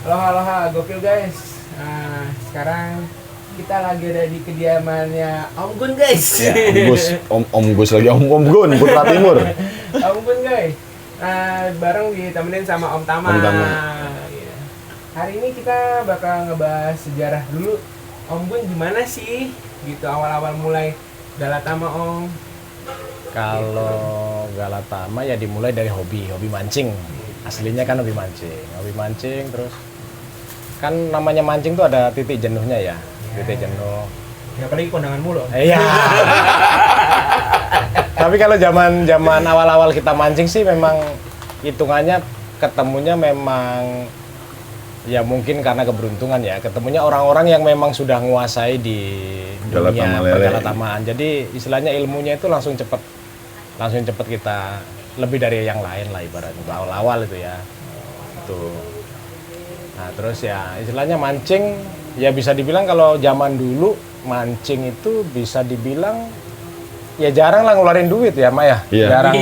Aloha, gokil guys. Nah, sekarang kita lagi ada di kediamannya Om Gun guys. Ya, Om Gus lagi, Om Gun, Putra Timur. Om Gun guys. Bareng ditemenin sama Om Tama. Om Tama. Iya. Hari ini kita bakal ngebahas sejarah dulu. Om Gun gimana sih? Gitu awal-awal mulai Galatama Om. Kalau Galatama ya dimulai dari hobi mancing. Aslinya kan hobi mancing terus kan namanya mancing tuh ada titik jenuhnya ya. Titik jenuh. Ya apalagi kondangan mulu. Iya. Tapi kalau zaman awal-awal kita mancing sih memang hitungannya ketemunya memang ya mungkin karena keberuntungan ya, ketemunya orang-orang yang memang sudah menguasai di dunia pergalatamaan. Jadi istilahnya ilmunya itu langsung cepet kita lebih dari yang lain lah ibaratnya awal-awal itu ya. Itu. Nah, terus ya istilahnya mancing ya bisa dibilang kalau zaman dulu mancing itu bisa dibilang ya jarang lah ngeluarin duit ya, Mak ya. Iya. Jarang.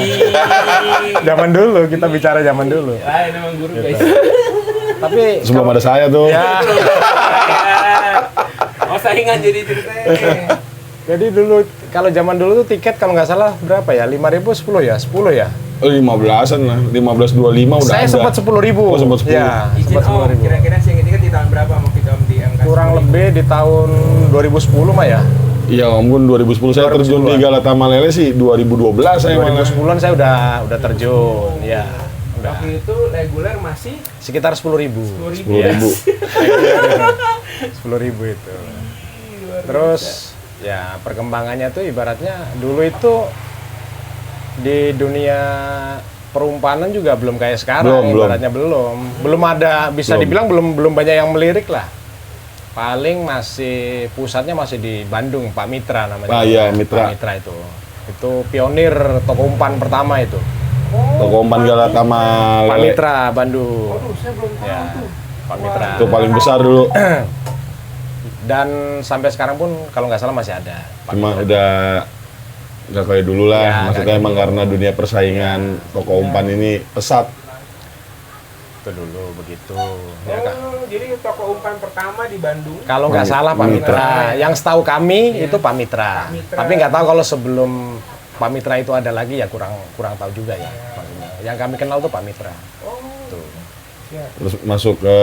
Zaman dulu kita bicara zaman dulu. Lain emang guru Gitu. guys. Tapi Sebelum ada saya tuh. ya, Oh saingan jadi ceritanya. jadi dulu kalau zaman dulu tuh tiket kalau nggak salah berapa ya? 5.000 10 ya? 10 ya? 15-an lah, 15.25 udah Saya ada. sempat 10.000. Oh, sempat 10. Ya, Izin sempat Om, 10.000. kira-kira sih yang di tahun berapa mau kita Om di angka Kurang 10.000? lebih di tahun 2010 mah ya. Iya, Om Gun 2010 saya terjun di 2010-an. Galatama Lele sih 2012 saya malah. 2010-an saya udah terjun, ya. Udah. Waktu itu reguler masih Sekitar 10.000. 10.000. 10.000. 10.000 itu. Terus ya perkembangannya tuh ibaratnya dulu itu di dunia perumpanan juga belum kayak sekarang, ibaratnya belum ada, bisa dibilang belum banyak yang melirik lah. Paling masih pusatnya masih di Bandung, Pak Mitra namanya. Ah, iya, Mitra. Pak Mitra itu pionir toko umpan pertama itu. Toko umpan Galatama Pak Lele. Mitra Bandung. Waduh, saya belum tahu Ya, tuh. Pak Mitra. Itu paling besar dulu. Dan sampai sekarang pun kalau nggak salah masih ada. Pak Cuma Mitra. udah nggak kayak dulu lah. Ya, Maksudnya nggak emang kayak karena dunia persaingan toko umpan ini pesat. Itu dulu begitu. Ya, Kak. Oh, jadi toko umpan pertama di Bandung. Kalau nggak salah Pak Mitra. Mitra. Yang setahu kami Iya. itu Pak Mitra. Pak Mitra. Tapi nggak tahu kalau sebelum Pak Mitra itu ada lagi ya kurang tahu juga ya. Maksudnya. Yang kami kenal tuh Pak Mitra. Oh, Tuh. siap. Terus masuk ke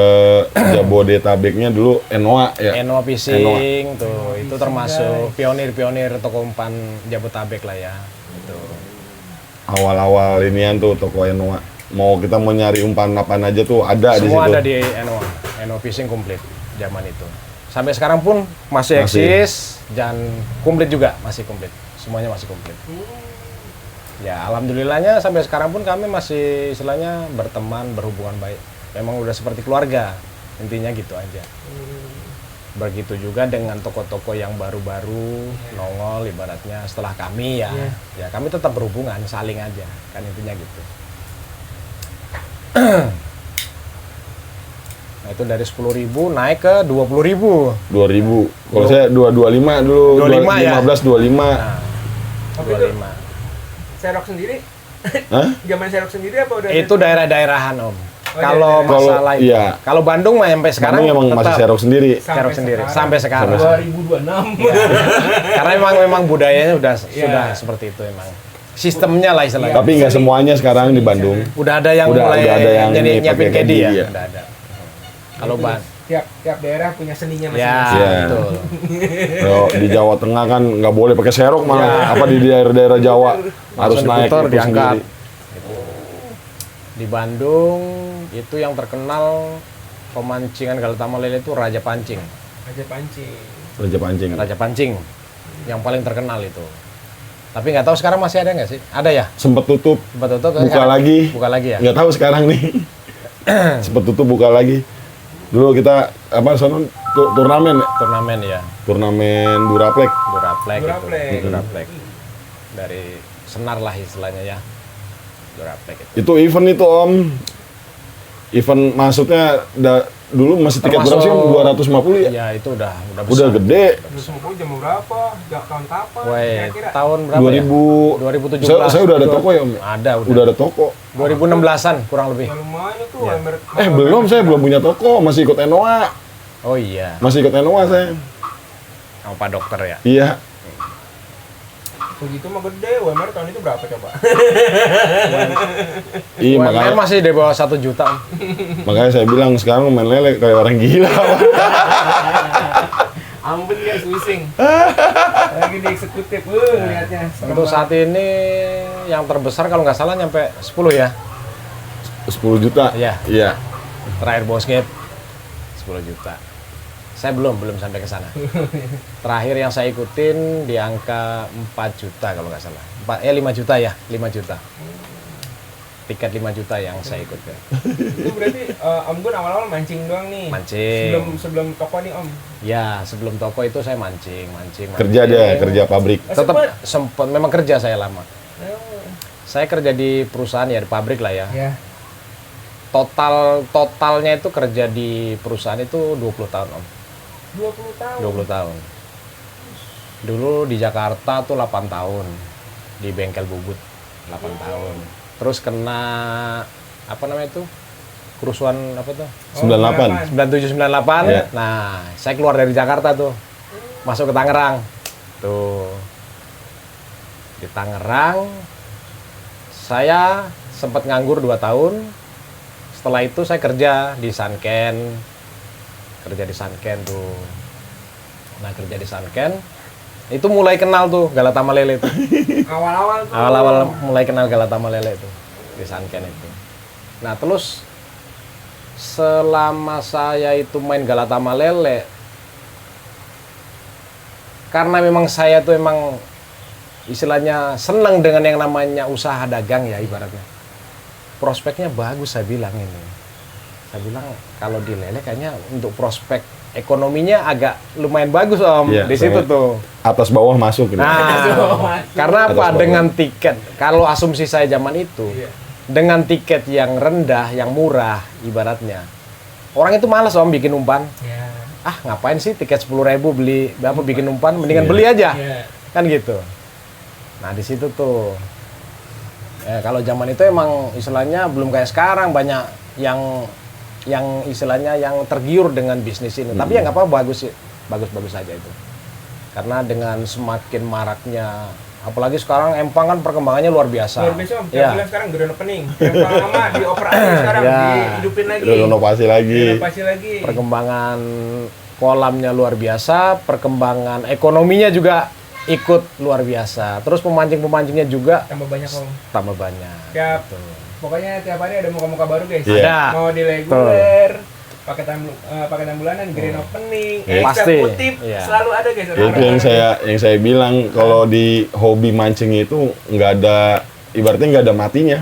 Jabodetabeknya dulu Enoa ya. Enoa Fishing tuh itu termasuk pionir toko umpan Jabotabek lah ya. Itu. Awal-awal inian tuh toko Enoa. Mau kita mau nyari umpan apaan aja tuh ada di situ. Semua ada di Enoa Fishing komplit zaman itu. Sampai sekarang pun masih Masih. eksis dan komplit juga, masih komplit. Semuanya masih komplit. Ya, alhamdulillahnya sampai sekarang pun kami masih istilahnya berteman, berhubungan baik. Memang udah seperti keluarga. Intinya gitu aja. Begitu juga dengan toko-toko yang baru-baru nongol ibaratnya setelah kami ya. Iya. Ya, kami tetap berhubungan, saling aja. Kan intinya gitu. Nah, itu dari 10.000 naik ke 20.000. 2000. Kalau saya 225 dulu. 25 ya? 15 25. Nah, Waktu itu 25. serok sendiri? Hah? Zaman serok sendiri apa udah? Itu daerah-daerahan Om. daerah-daerah. Kalau masalah itu. Iya. Kalau Bandung mah sampai sekarang Bandung emang masih tetap serok sendiri. serok sendiri sampai sekarang. 2026. Ya. Karena memang budayanya Iya. sudah seperti itu emang. Sistemnya lah istilahnya. Tapi nggak semuanya sekarang di Bandung. Udah ada yang Udah mulai ada yang ini nyiapin pakai kedi ya. kedi, ya. Udah ada. Kalau Ban, Tiap daerah punya seninya ya masing-masing. Iya. betul. Kalau di Jawa Tengah kan nggak boleh pakai serok malah. Ya. Apa di daerah-daerah Jawa harus Langsung naik diputar, itu diangkat. sendiri. Di Bandung itu yang terkenal pemancingan Galatama Lele itu Raja Pancing. Aja pancing. Raja pancing. Raja Pancing yang paling terkenal itu. Tapi nggak tahu sekarang masih ada nggak sih? Ada ya? Sempet tutup, Betul-betul buka lagi. Buka lagi ya? Nggak tahu sekarang nih. Sempet tutup, buka lagi. Dulu kita turnamen ya? Turnamen ya. Turnamen Duraplek. Duraplek itu. Duraplek. Duraplek. Dari Senar lah istilahnya ya. Duraplek itu. Itu event itu Om. Event maksudnya dulu masih tiket berapa sih? Termasuk- 250 ya? Ya itu udah Udah besar. gede. Terus mau jam berapa? Tahun kapan? Woi, Kira-kira? tahun berapa 2000 ya? 2017. Saya udah ada toko ya, Om? Ada, Udah ada toko. 2016-an kurang lebih. Ya lumayan tuh. Iya. Belum, saya belum punya toko, masih ikut Enoa. Oh iya, Masih ikut Enoa saya. sama Pak Dokter ya. Iya. Begitu mah gede. UMR tahun itu berapa coba? Iya, UMR makanya masih di bawah 1 juta. Om. makanya saya bilang sekarang main lele kayak orang gila. Ampun guys, pusing. Lagi di eksekutif, lihatnya. Untuk saat ini yang terbesar kalau nggak salah nyampe 10 ya. 10 juta. Iya. Iya. Terakhir Bosgate 10 juta. Saya belum sampai ke sana. Terakhir yang saya ikutin di angka 4 juta kalau nggak salah. 5 juta ya, 5 juta. Tiket 5 juta yang saya ikutin. Itu berarti Om Gun awal-awal mancing doang nih. Mancing. Sebelum toko nih Om. Ya, sebelum toko itu saya mancing. Kerja dia, kerja pabrik. Tetap sempat memang kerja saya lama. Oh, Saya kerja di perusahaan ya, di pabrik lah ya. ya. Totalnya itu kerja di perusahaan itu 20 tahun, Om. 20 tahun. 20 tahun. Dulu di Jakarta tuh 8 tahun. Di bengkel bubut 8 tahun. Terus kena apa namanya itu? Kerusuhan apa tuh? 98. 97 98. Iya. Nah, saya keluar dari Jakarta tuh. Masuk ke Tangerang. Tuh. Di Tangerang saya sempat nganggur 2 tahun. Setelah itu saya kerja di Sanken. Kerja di Sanken tuh. Nah, kerja di Sanken itu mulai kenal tuh Galatama Lele itu. Awal-awal tuh. Awal-awal mulai kenal Galatama Lele itu di Sanken itu. Nah, terus selama saya itu main Galatama Lele, karena memang saya tuh emang istilahnya senang dengan yang namanya usaha dagang ya ibaratnya. Prospeknya bagus saya bilang ini. Saya bilang kalau di Lele kayaknya untuk prospek ekonominya agak lumayan bagus Om. Iya, Di situ soalnya tuh. Atas bawah masuk gitu. Nah, karena Atas apa? bawah. Dengan tiket, kalau asumsi saya zaman itu, Iya. dengan tiket yang rendah, yang murah, ibaratnya, orang itu malas Om bikin umpan. Ya. Ah, ngapain sih tiket 10.000 beli apa bikin umpan? Mendingan Iya. beli aja, Iya. kan gitu. Nah di situ tuh, kalau zaman itu emang istilahnya belum kayak sekarang banyak yang istilahnya yang tergiur dengan bisnis ini. Tapi ya nggak apa-apa, bagus sih, bagus saja itu. Karena dengan semakin maraknya, apalagi sekarang Empang kan perkembangannya luar biasa. Luar biasa Om. Saya Ya. bilang sekarang grand opening. Yang lama dioperasi sekarang Ya. dihidupin lagi. Renovasi lagi. Renovasi lagi. Perkembangan kolamnya luar biasa, perkembangan ekonominya juga ikut luar biasa. Terus pemancing-pemancingnya juga Tambah banyak Om. tambah banyak. Tiap Gitu. pokoknya tiap hari ada muka-muka baru guys. Iya. Ada. Mau di reguler, paketan bulanan, grand opening, Iya. Pasti. eksekutif, Iya. selalu ada guys. Ya, itu yang saya bilang kalau di hobi mancing itu nggak ada ibaratnya nggak ada matinya.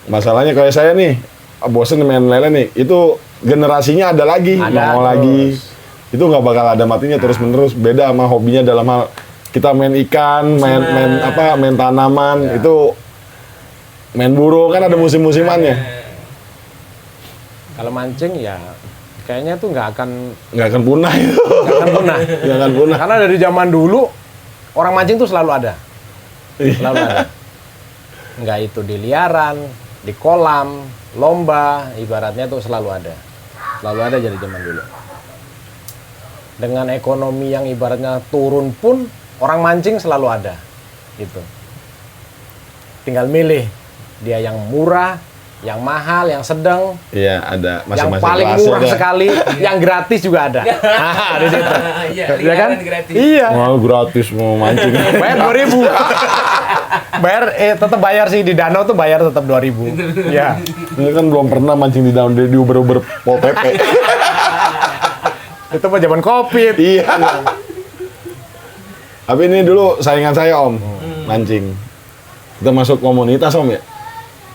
Masalahnya kayak saya nih bosen main lele nih, itu generasinya ada lagi, Ada mau terus. lagi. Itu nggak bakal ada matinya terus menerus. Beda sama hobinya dalam hal kita main ikan, main tanaman, itu main burung kan ada musim-musimannya. Kalau mancing ya kayaknya tuh nggak akan Punah itu. punah. Nggak akan punah. Karena dari zaman dulu orang mancing tuh selalu ada. Selalu ada. Nggak itu di liaran, di kolam, lomba, ibaratnya tuh selalu ada. Selalu ada dari zaman dulu. Dengan ekonomi yang ibaratnya turun pun orang mancing selalu ada. Gitu. Tinggal milih dia yang murah, yang mahal, yang sedang, Iya, ada yang masing-masing paling kelas murah ada. sekali, yang gratis juga ada. Nah, di situ. Iya, Iya kan? liaran gratis. Iya. Wah, gratis mau mancing. Bayar 2.000. Bayar tetap bayar sih di danau tuh bayar tetap 2.000. Ya. Ini kan belum pernah mancing di daun di Uber Pol PP. Itu mah zaman Covid. Iya. Tapi ini dulu saingan saya Om, mancing. Kita masuk komunitas Om ya?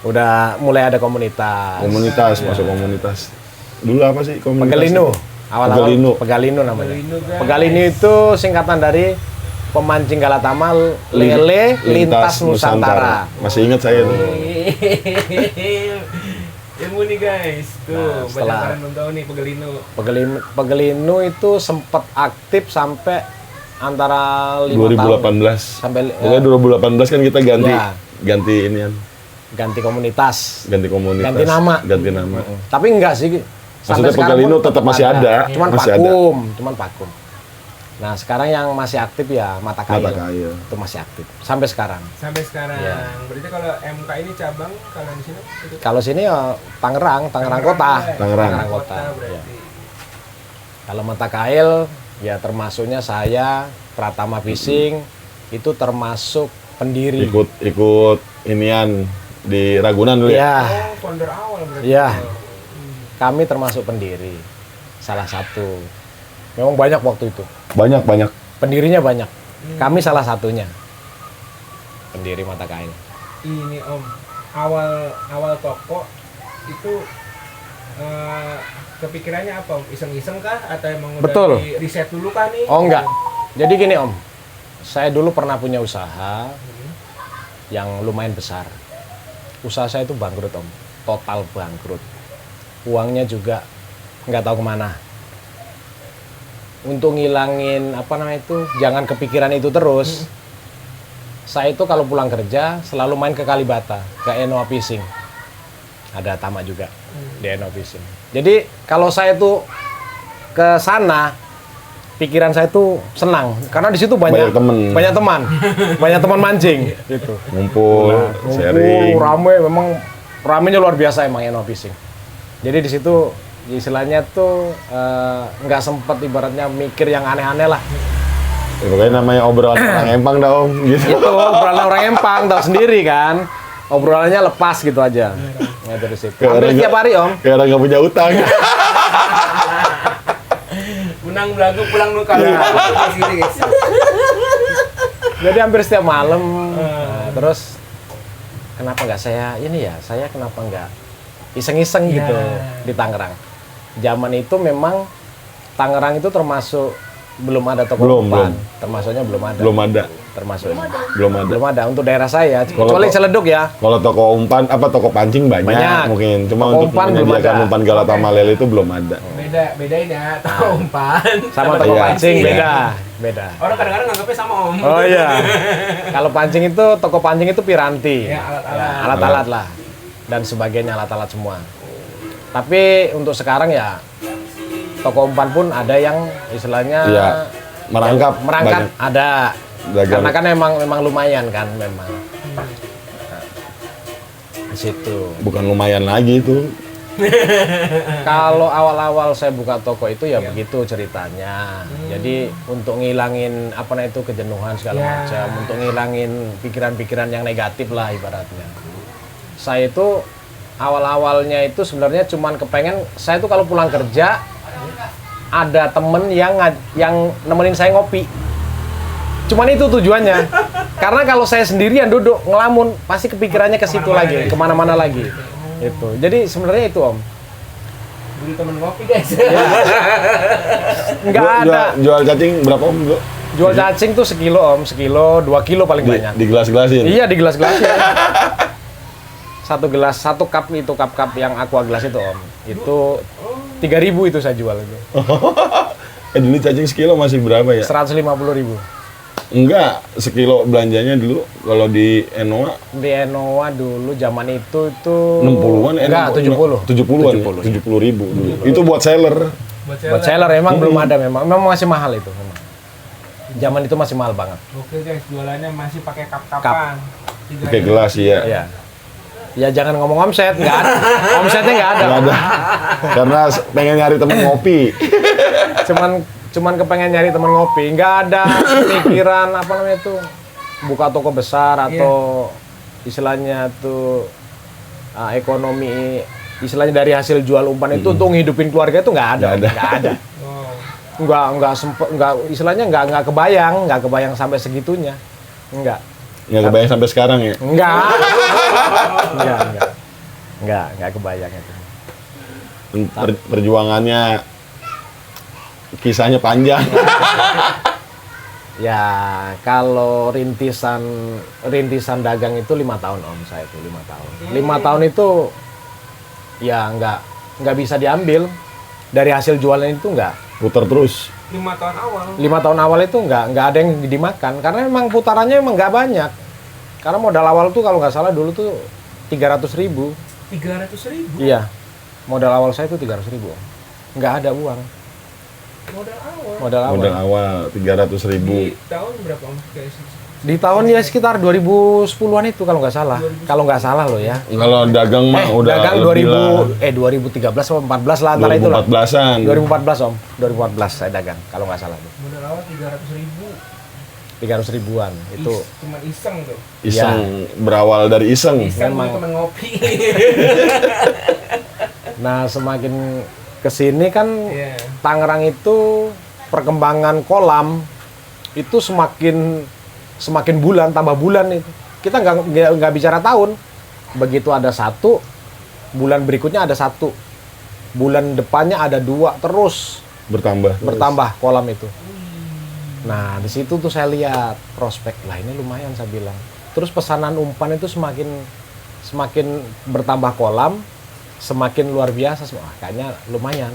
Udah mulai ada komunitas. Komunitas, masuk komunitas. Dulu apa sih komunitas? Pegalino. Awal-awal Pegalino. Pegalino namanya. Pegalino, guys. Pegalino itu singkatan dari pemancing Galatama Lele Lintas Nusantara. Masih ingat saya tuh. Ilmu nih guys. Tuh, Nah, setelah- banyak orang belum tahu nih Pegelinu. Pegelinu itu sempat aktif sampai antara 5 tahun 2018. sampai Pokoknya 2018 kan kita ganti Ya. ganti inian, ganti komunitas, ganti komunitas, ganti nama. ganti nama. Tapi enggak sih. Maksudnya sekarang Pegelinu pun tetap masih ada. Cuman Masih ada. cuman vakum. Nah, sekarang yang masih aktif ya Mata Kail. Mata Kail. Itu masih aktif sampai sekarang. Sampai sekarang. Iya. Berarti kalau MK ini cabang, kalau di sini itu Kalau sini ya Tangerang Kota. ya? Tangerang. Kota. Berarti. Kalau Mata Kail ya termasuknya saya Pratama Fishing itu termasuk pendiri. Ikut inian di Ragunan dulu ya. Ya, Oh, founder awal berarti. Iya. Kami termasuk pendiri. Salah satu. Memang banyak waktu itu. Banyak. Pendirinya banyak. Kami salah satunya. Pendiri Mata Kail. Ini Om, awal toko itu kepikirannya apa Om? Iseng-iseng kah atau emang udah Betul. di riset dulu kah nih? Oh enggak. Jadi gini Om. Saya dulu pernah punya usaha yang lumayan besar. Usaha saya itu bangkrut Om. Total bangkrut. Uangnya juga nggak tahu kemana. Untuk ngilangin jangan kepikiran itu terus. Saya itu kalau pulang kerja selalu main ke Kalibata, ke Enoa Fishing. Ada tamak juga di Enoa Fishing. Jadi kalau saya tuh ke sana, pikiran saya tuh senang karena di situ banyak Banyak temen. banyak teman mancing gitu. Ngumpul, sharing. Rame, memang ramenya luar biasa emang Enoa Fishing. Jadi di situ istilahnya tuh nggak sempet ibaratnya mikir yang aneh-aneh lah. Ya, pokoknya namanya obrolan orang Empang dah Om gitu. Itu obrolan orang Empang tahu sendiri kan. Obrolannya lepas gitu aja. Ya dari situ. Kayak Hampir orang setiap hari Om. Kayak orang nggak punya utang. Menang belagu pulang nuka. Guys, gitu, guys. Jadi hampir setiap malam. Nah, terus kenapa nggak saya kenapa nggak iseng-iseng Ya. gitu di Tangerang. Zaman itu memang Tangerang itu termasuk belum ada toko Belum. umpan. Termasuknya belum ada. Belum ada. Termasuknya. Belum ada. Belum ada untuk daerah saya. Kalau Kecuali to- Celeduk ya. Kalau toko umpan toko pancing banyak, Banyak. mungkin. Cuma Toko untuk umpan belum menyediakan ada. umpan Galata Malel itu belum ada. Bedain ya, toko umpan. Sama toko Iya. pancing Iya. beda. Orang kadang-kadang nganggapnya sama Om. Oh iya. Kalau pancing itu toko pancing itu piranti. Ya, alat-alat. Alat-alat lah. Dan sebagainya alat-alat semua. Tapi untuk sekarang ya toko umpan pun ada yang istilahnya Iya. Merangkap. merangkap banyak. ada. Dagang. Karena kan memang lumayan kan memang. Nah, di situ. Bukan lumayan lagi itu. Kalau awal-awal saya buka toko itu ya begitu ceritanya. Jadi untuk ngilangin kejenuhan segala Ya. macam, untuk ngilangin pikiran-pikiran yang negatif lah ibaratnya. Saya itu awal-awalnya itu sebenarnya cuman kepengen saya tuh kalau pulang kerja ada temen yang nemenin saya ngopi. Cuman itu tujuannya. Karena kalau saya sendirian duduk ngelamun pasti kepikirannya ke situ lagi, kemana-mana lagi. Itu. Jadi sebenarnya itu Om. Beli temen ngopi guys. Nggak ada. Jual cacing berapa Om? Bro? Jual cacing tuh sekilo Om, 2 kilo paling banyak. Di gelas-gelasin. Iya di gelas-gelasnya. Satu gelas, satu cup itu cup yang aqua gelas itu Om. Itu 3.000 itu saya jual itu. Dulu cacing sekilo masih berapa ya? 150.000. Enggak, sekilo belanjanya dulu kalau di Enoa Di Enoa dulu zaman itu 60-an. Enggak, 70. 70-an. 70.000 dulu. Itu buat seller. Buat seller emang belum ada memang masih mahal itu memang. Zaman itu masih mahal banget. Oke guys, jualannya masih pakai kap-kapan. Pakai gelas ya. Iya. Ya jangan ngomong omset, nggak ada. Omsetnya nggak ada. Nggak ada. Karena pengen nyari temen ngopi. Cuman kepengen nyari temen ngopi, nggak ada pikiran buka toko besar atau istilahnya tuh ekonomi istilahnya dari hasil jual umpan itu untuk ngehidupin keluarga itu nggak ada. Oh. Nggak kebayang sampai segitunya, nggak Nggak kebayang sampai sekarang ya. nggak kebayang itu. Perjuangannya kisahnya panjang. Ya kalau rintisan dagang itu 5 tahun Om, saya itu 5 tahun. 5 tahun itu ya nggak bisa diambil dari hasil jualan itu nggak. Putar terus. 5 tahun awal. 5 tahun awal itu nggak ada yang dimakan karena memang putarannya emang nggak banyak. Karena modal awal tuh kalau nggak salah dulu tuh 300.000. 300.000. Iya, modal awal saya itu 300.000. Nggak ada uang. Modal awal. Modal awal 300.000. Di tahun berapa Om? Kayak Di tahun ya sekitar 2010-an itu kalau nggak salah. Kalau nggak salah loh ya. Kalau dagang mah udah dagang lebih lah. 2013 atau 14 lah antara itu lah. 2014-an. 2014 Om, 2014 saya dagang kalau nggak salah tuh. modal awal 300.000. 300.000-an itu. Cuman iseng tuh. Iseng, berawal dari iseng. Iseng Memang. temen ngopi. Nah, semakin kesini kan Iya. Tangerang itu perkembangan kolam itu semakin bulan tambah bulan itu. Kita nggak bicara tahun. Begitu ada 1, bulan berikutnya ada 1, bulan depannya ada 2, terus bertambah kolam itu. Nah, di situ tuh saya lihat prospek lah, ini lumayan saya bilang. Terus pesanan umpan itu semakin bertambah kolam, semakin luar biasa. Wah, kayaknya lumayan.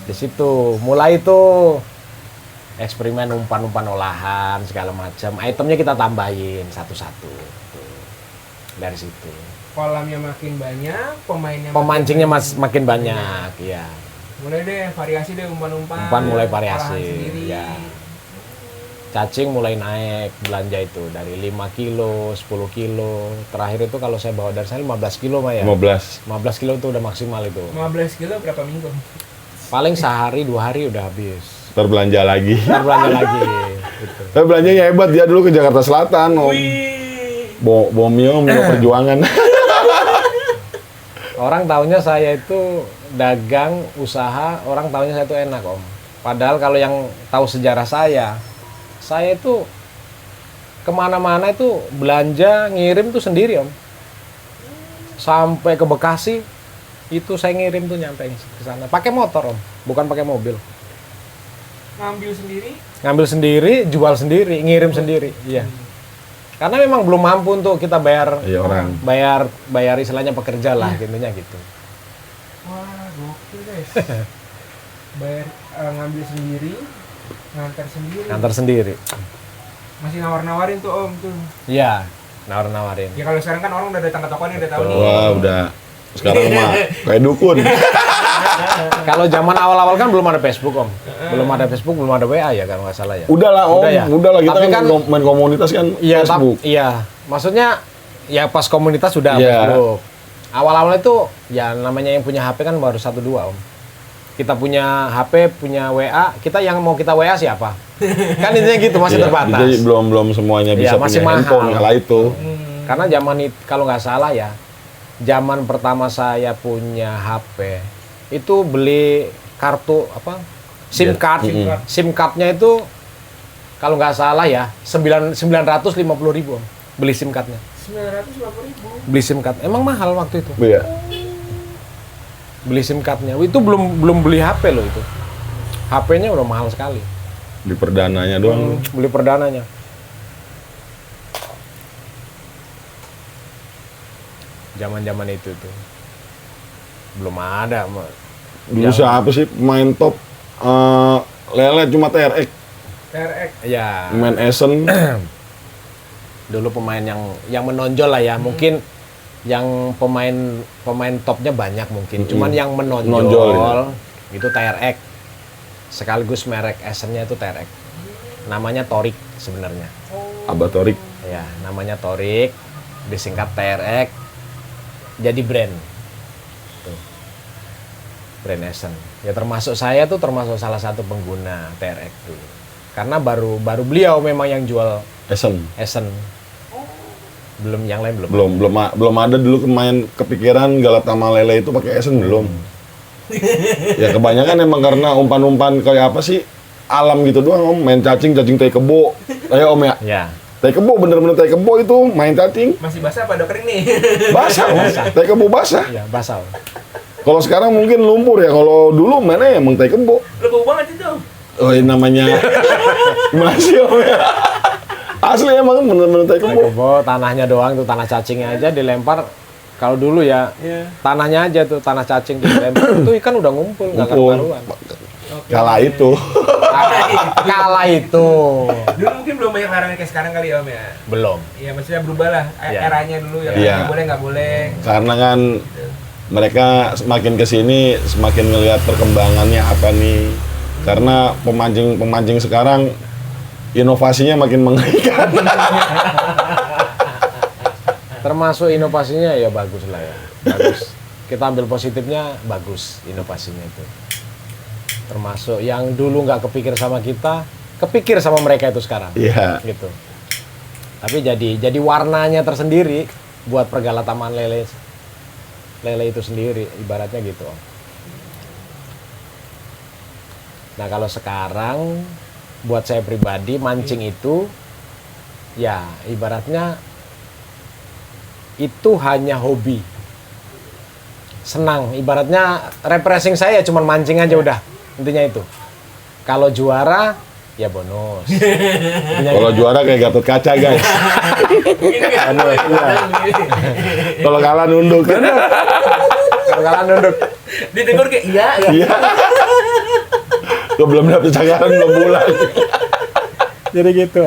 Di situ mulai itu eksperimen umpan-umpan olahan segala macam. Itemnya kita tambahin satu-satu. Tuh. Dari situ. Kolamnya makin banyak, Pemancingnya makin banyak, ya. Mulai deh variasi deh umpan-umpan. Umpan mulai olahan variasi, sendiri. ya. Cacing mulai naik belanja itu dari 5 kilo, 10 kilo. Terakhir itu kalau saya bawa dari sana 15 kilo Pak ya. 15. 15 kilo itu udah maksimal itu. 15 kilo berapa minggu? Paling sehari 2 hari udah habis. Terbelanja lagi. Ntar belanja lagi. Gitu. Tapi belanjanya hebat, dia dulu ke Jakarta Selatan, Om. Wih. Bomio perjuangan. Orang taunya saya itu dagang, usaha, orang taunya saya itu enak Om. Padahal kalau yang tahu sejarah saya itu kemana-mana itu belanja, ngirim tuh sendiri Om. Sampai ke Bekasi, itu saya ngirim tuh nyampe ke sana. Pakai motor Om, bukan pakai mobil. Ngambil sendiri, jual sendiri, ngirim sendiri. Iya. Karena memang belum mampu untuk kita bayar Iya, orang. bayar istilahnya pekerja lah, intinya gitu. Wah, gokil guys. Bayar ngambil sendiri, ngantar sendiri. Masih nawar-nawarin tuh Om tuh. Iya, nawar-nawarin. Ya kalau sekarang kan orang udah datang ke toko nih udah tahu nih. Wah, udah. Sekarang mah kayak dukun. Kalau zaman awal-awal kan belum ada Facebook Om. Belum ada Facebook, belum ada WA ya kalau nggak salah ya. Udah lah, Om. Udah ya? Udah lah, kita Tapi kan main komunitas kan Iya, Facebook. iya. Maksudnya ya pas komunitas sudah Iya. Facebook. Awal-awal itu ya namanya yang punya HP kan baru 1-2 Om. Kita punya HP, punya WA, kita yang mau kita WA siapa? Kan intinya gitu, masih Iya, terbatas. Jadi belum semuanya bisa Iya, masih punya handphone mahal. kala itu. Karena zaman itu kalau nggak salah ya, zaman pertama saya punya HP itu beli kartu apa? SIM Iya. card. SIM cardnya itu kalau nggak salah ya 950.000 Om. Beli SIM cardnya. 950.000. Beli SIM card. Emang mahal waktu itu. Iya. Beli SIM cardnya. Itu belum beli HP loh itu. HP-nya udah mahal sekali. Di perdananya doang. Beli perdananya. Zaman-zaman itu tuh. Belum ada. Dulu siapa sih pemain top? Lele cuma TRX. TRX. Ya. Main Essen. Dulu pemain yang menonjol lah ya. Mungkin yang pemain topnya banyak mungkin. Cuman yang menonjol ya. itu TRX. Sekaligus merek Essen-nya itu TRX. Namanya Torik sebenarnya. Abah Torik. Ya, namanya Torik, disingkat TRX. Jadi brand. Tuh. Brand Essen. Ya termasuk saya tuh termasuk salah satu pengguna TRX tuh. Karena baru beliau memang yang jual Essen. Belum yang lain belum. Belum ada dulu main kepikiran Galatama Lele itu pakai Essen belum. Ya kebanyakan emang karena umpan-umpan kayak apa sih? Alam gitu doang Om, main cacing tai kebo. Ayo Om ya. Ya. Tai kebo bener-bener tai kebo itu main cacing. Masih basah apa udah kering nih? Basah Om. Tai kebo basah. Ya, basal. Kalau sekarang mungkin lumpur ya. Kalau dulu mainnya emang tai kebo. Lebu banget itu. Oh ini namanya masih Om ya. Asli emang bener-bener tai kebo. Kebo tanahnya doang tuh, tanah cacingnya aja dilempar Kalau dulu ya, Iya. tanahnya aja tuh, tanah cacing di lempar. Itu ikan udah ngumpul, nggak Ngumpul. karuan. Kala itu. Kala itu. Dulu mungkin belum banyak larangan kayak sekarang kali ya Om ya. Belum. Iya maksudnya berubah lah Iya. eranya dulu ya. Iya. Boleh nggak boleh. Karena kan mereka semakin kesini semakin ngelihat perkembangannya apa nih. Karena pemancing sekarang inovasinya makin mengerikan. Termasuk inovasinya ya bagus lah ya. Bagus. Kita ambil positifnya, bagus inovasinya itu. Termasuk yang dulu nggak kepikir sama kita, kepikir sama mereka itu sekarang. Iya. Gitu. Tapi jadi warnanya tersendiri buat pergala taman lele itu sendiri, ibaratnya gitu. Nah kalau sekarang buat saya pribadi mancing itu ya ibaratnya itu hanya hobi, senang, ibaratnya refreshing saya cuma mancing aja udah, intinya itu. Kalau juara ya bonus. Kalau juara kayak Gatot Kaca guys. Mungkin nggak Aduh, boleh. iya. Kalau kalah nunduk. Kalau kalian nunduk, Ditegur kayak iya. Iya. Gue belum dapet cakaran belum pulang. jadi gitu.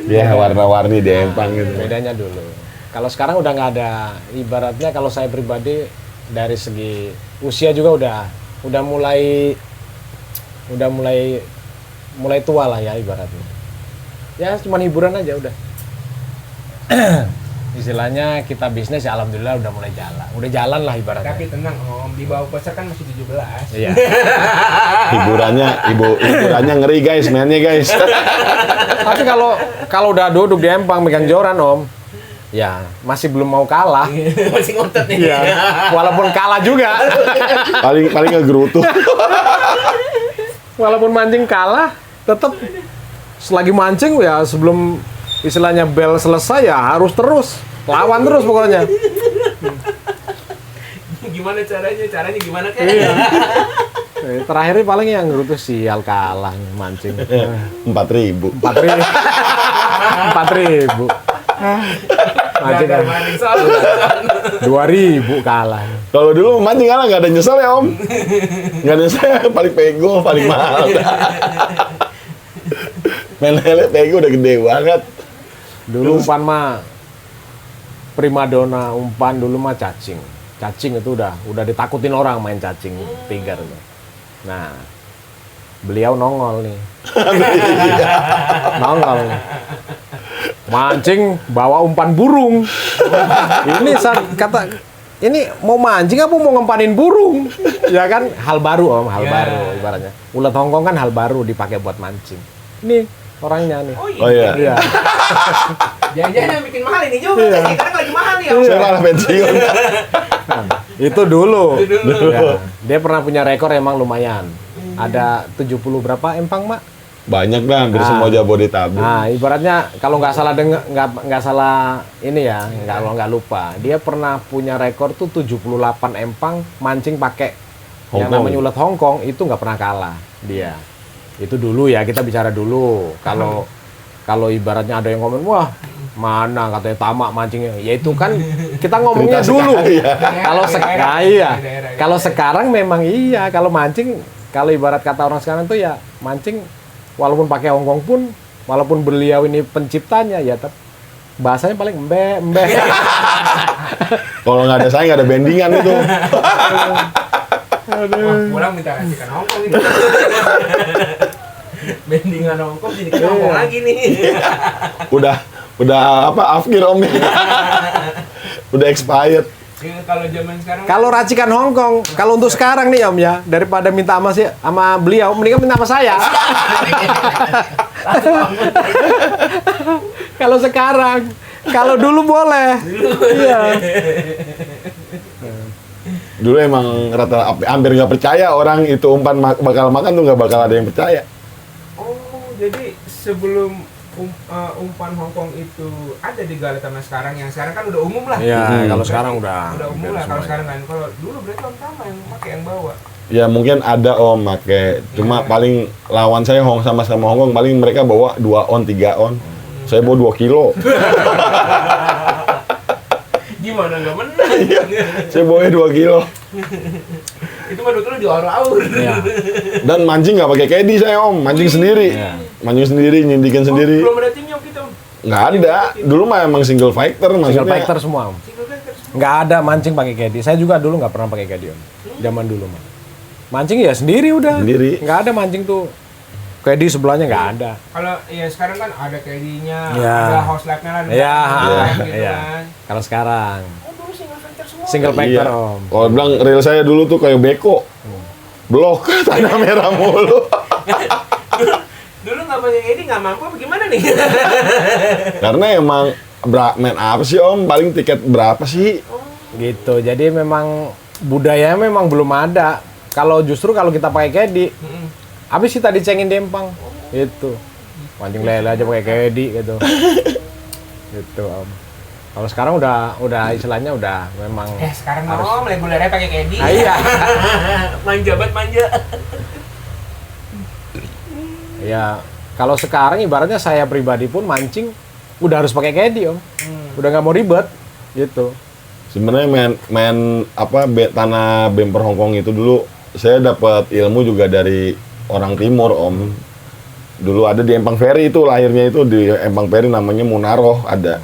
Ya warna-warni di empang gitu. Bedanya dulu. Kalau sekarang udah nggak ada, ibaratnya kalau saya pribadi dari segi usia juga udah mulai tua lah ya ibaratnya. Ya cuma hiburan aja udah. Istilahnya kita bisnis ya alhamdulillah udah mulai jalan. Udah jalan lah ibaratnya. Tapi tenang Om, di bawah poster kan masih 17. Iya. Hiburannya ngeri guys, mainnya guys. Tapi kalau udah duduk di empang megang joran Om, ya masih belum mau kalah. Masih ngotot nih. Iya. Walaupun kalah juga. Paling ngegerutu. Walaupun mancing kalah, tetap selagi mancing ya sebelum istilahnya bel selesai ya harus terus lawan terus pokoknya. Gimana caranya? Caranya gimana kayak? Iya. Terakhir ini paling yang ngerutu sial kalah nih, mancing. 4.000. 4.000. Mancing Gagal kan maning soal. 2.000 kalah. Kalau dulu mancing kalah nggak ada nyesel ya om. Nggak ada nyesel, paling pego, paling mahal. Main lele pego udah gede banget. Dulu umpan mah primadona, umpan dulu mah cacing. Cacing itu udah ditakutin orang main cacing tiga tuh. Nah, beliau nongol nih. Nongol nih. Mancing bawa umpan burung. Ini kata ini mau mancing apa mau ngempanin burung? Ya kan hal baru om, hal Ya. baru ibaratnya. Ulat Hongkong kan hal baru dipakai buat mancing. Nih orangnya nih. Oh iya. Iya. Jangan-jangan yang bikin mahal ini juga Iya. sih, karena lagi mahal ya. Saya malah pensiun. Itu dulu. Itu dulu. Ya, dia pernah punya rekor emang lumayan. Ada 70 berapa empang, Mak? Banyak dah, hampir semua Jabodetabek. Nah, ibaratnya kalau nggak salah nggak salah ini ya, kalau nggak lupa, dia pernah punya rekor tuh 78 empang mancing pakai yang Hongkong. namanya ulat Hongkong, itu nggak pernah kalah dia. Itu dulu ya, kita bicara dulu. Kalau ibaratnya ada yang ngomong, wah mana katanya tamak mancingnya, ya itu kan kita ngomongnya Cerita dulu. sekali ya. Kalau Daerah, iya, daerah. kalau sekarang memang iya, kalau mancing, kalau ibarat kata orang sekarang tuh ya mancing, walaupun pakai Hongkong pun, walaupun beliau ini penciptanya ya, tetap bahasanya paling embe. Kalau nggak ada saya nggak ada bendingan itu. Wah, pulang minta kasihkan Hongkong ini. Bendingan Hongkong jadi kan Hongkong lagi nih. Udah apa afkir om ya. Udah expired. Ya, kalau zaman sekarang Kalau racikan Hongkong, kalau untuk sekarang nih Om ya, daripada minta sama beliau, mendingan minta sama saya. Kalau sekarang, kalau dulu boleh. Iya. Dulu emang hampir nggak percaya orang itu umpan bakal makan tuh nggak bakal ada yang percaya. Oh, jadi sebelum umpan Hongkong itu ada di Galatama sekarang, yang sekarang kan udah umum lah. Iya, kalau Berarti sekarang udah umum lah kalau sekarang kan. Kalau dulu berarti Om Tama yang pakai yang bawa. Ya mungkin ada om make, cuma paling lawan saya sama Hongkong paling mereka bawa 2 on 3 on. Saya bawa 2 kilo. Gimana nggak menang? Saya bawa 2 kilo. Itu mah dulu diaur-aur. Iya. Dan mancing nggak pakai caddy saya om, mancing sendiri. Iya. Mancing sendiri, nyindikin sendiri. Belum ada timnya gitu. Nggak ada. Dulu mah emang single fighter maksudnya. Single fighter semua, Om. Single fighter semua. Nggak ada mancing pakai caddy. Saya juga dulu nggak pernah pakai caddy, Om. Zaman dulu mah. Mancing ya sendiri udah. Sendiri. Nggak ada mancing tuh. Caddy sebelahnya nggak ada. Kalau ya sekarang kan ada caddy-nya, Iya. ada house light-nya lah. Iya, gitu iya. kan. Kalau sekarang Oh, dulu single fighter semua. single fighter, Iya. Om. Kalau bilang reel saya dulu tuh kayak beko. Blok tanah merah mulu. Dulu nggak pakai caddy nggak mampu apa gimana nih? Karena emang main apa sih om? Paling tiket berapa sih? Gitu. Jadi memang budayanya memang belum ada. Kalau justru kalau kita pakai caddy, habis kita dicengin Dempang. Gitu. Mancing lele aja pakai caddy gitu. Gitu, Om. Kalau sekarang udah istilahnya udah memang Sekarang mau regulernya pakai caddy. Ah, iya. Manja banget manja. Ya, kalau sekarang ibaratnya saya pribadi pun mancing udah harus pakai caddy, Om. Udah nggak mau ribet gitu. Sebenarnya main apa tanah bemper Hongkong itu dulu saya dapat ilmu juga dari orang timur om. Dulu ada di Empang Ferry itu lahirnya itu di Empang Ferry namanya Munaro ada.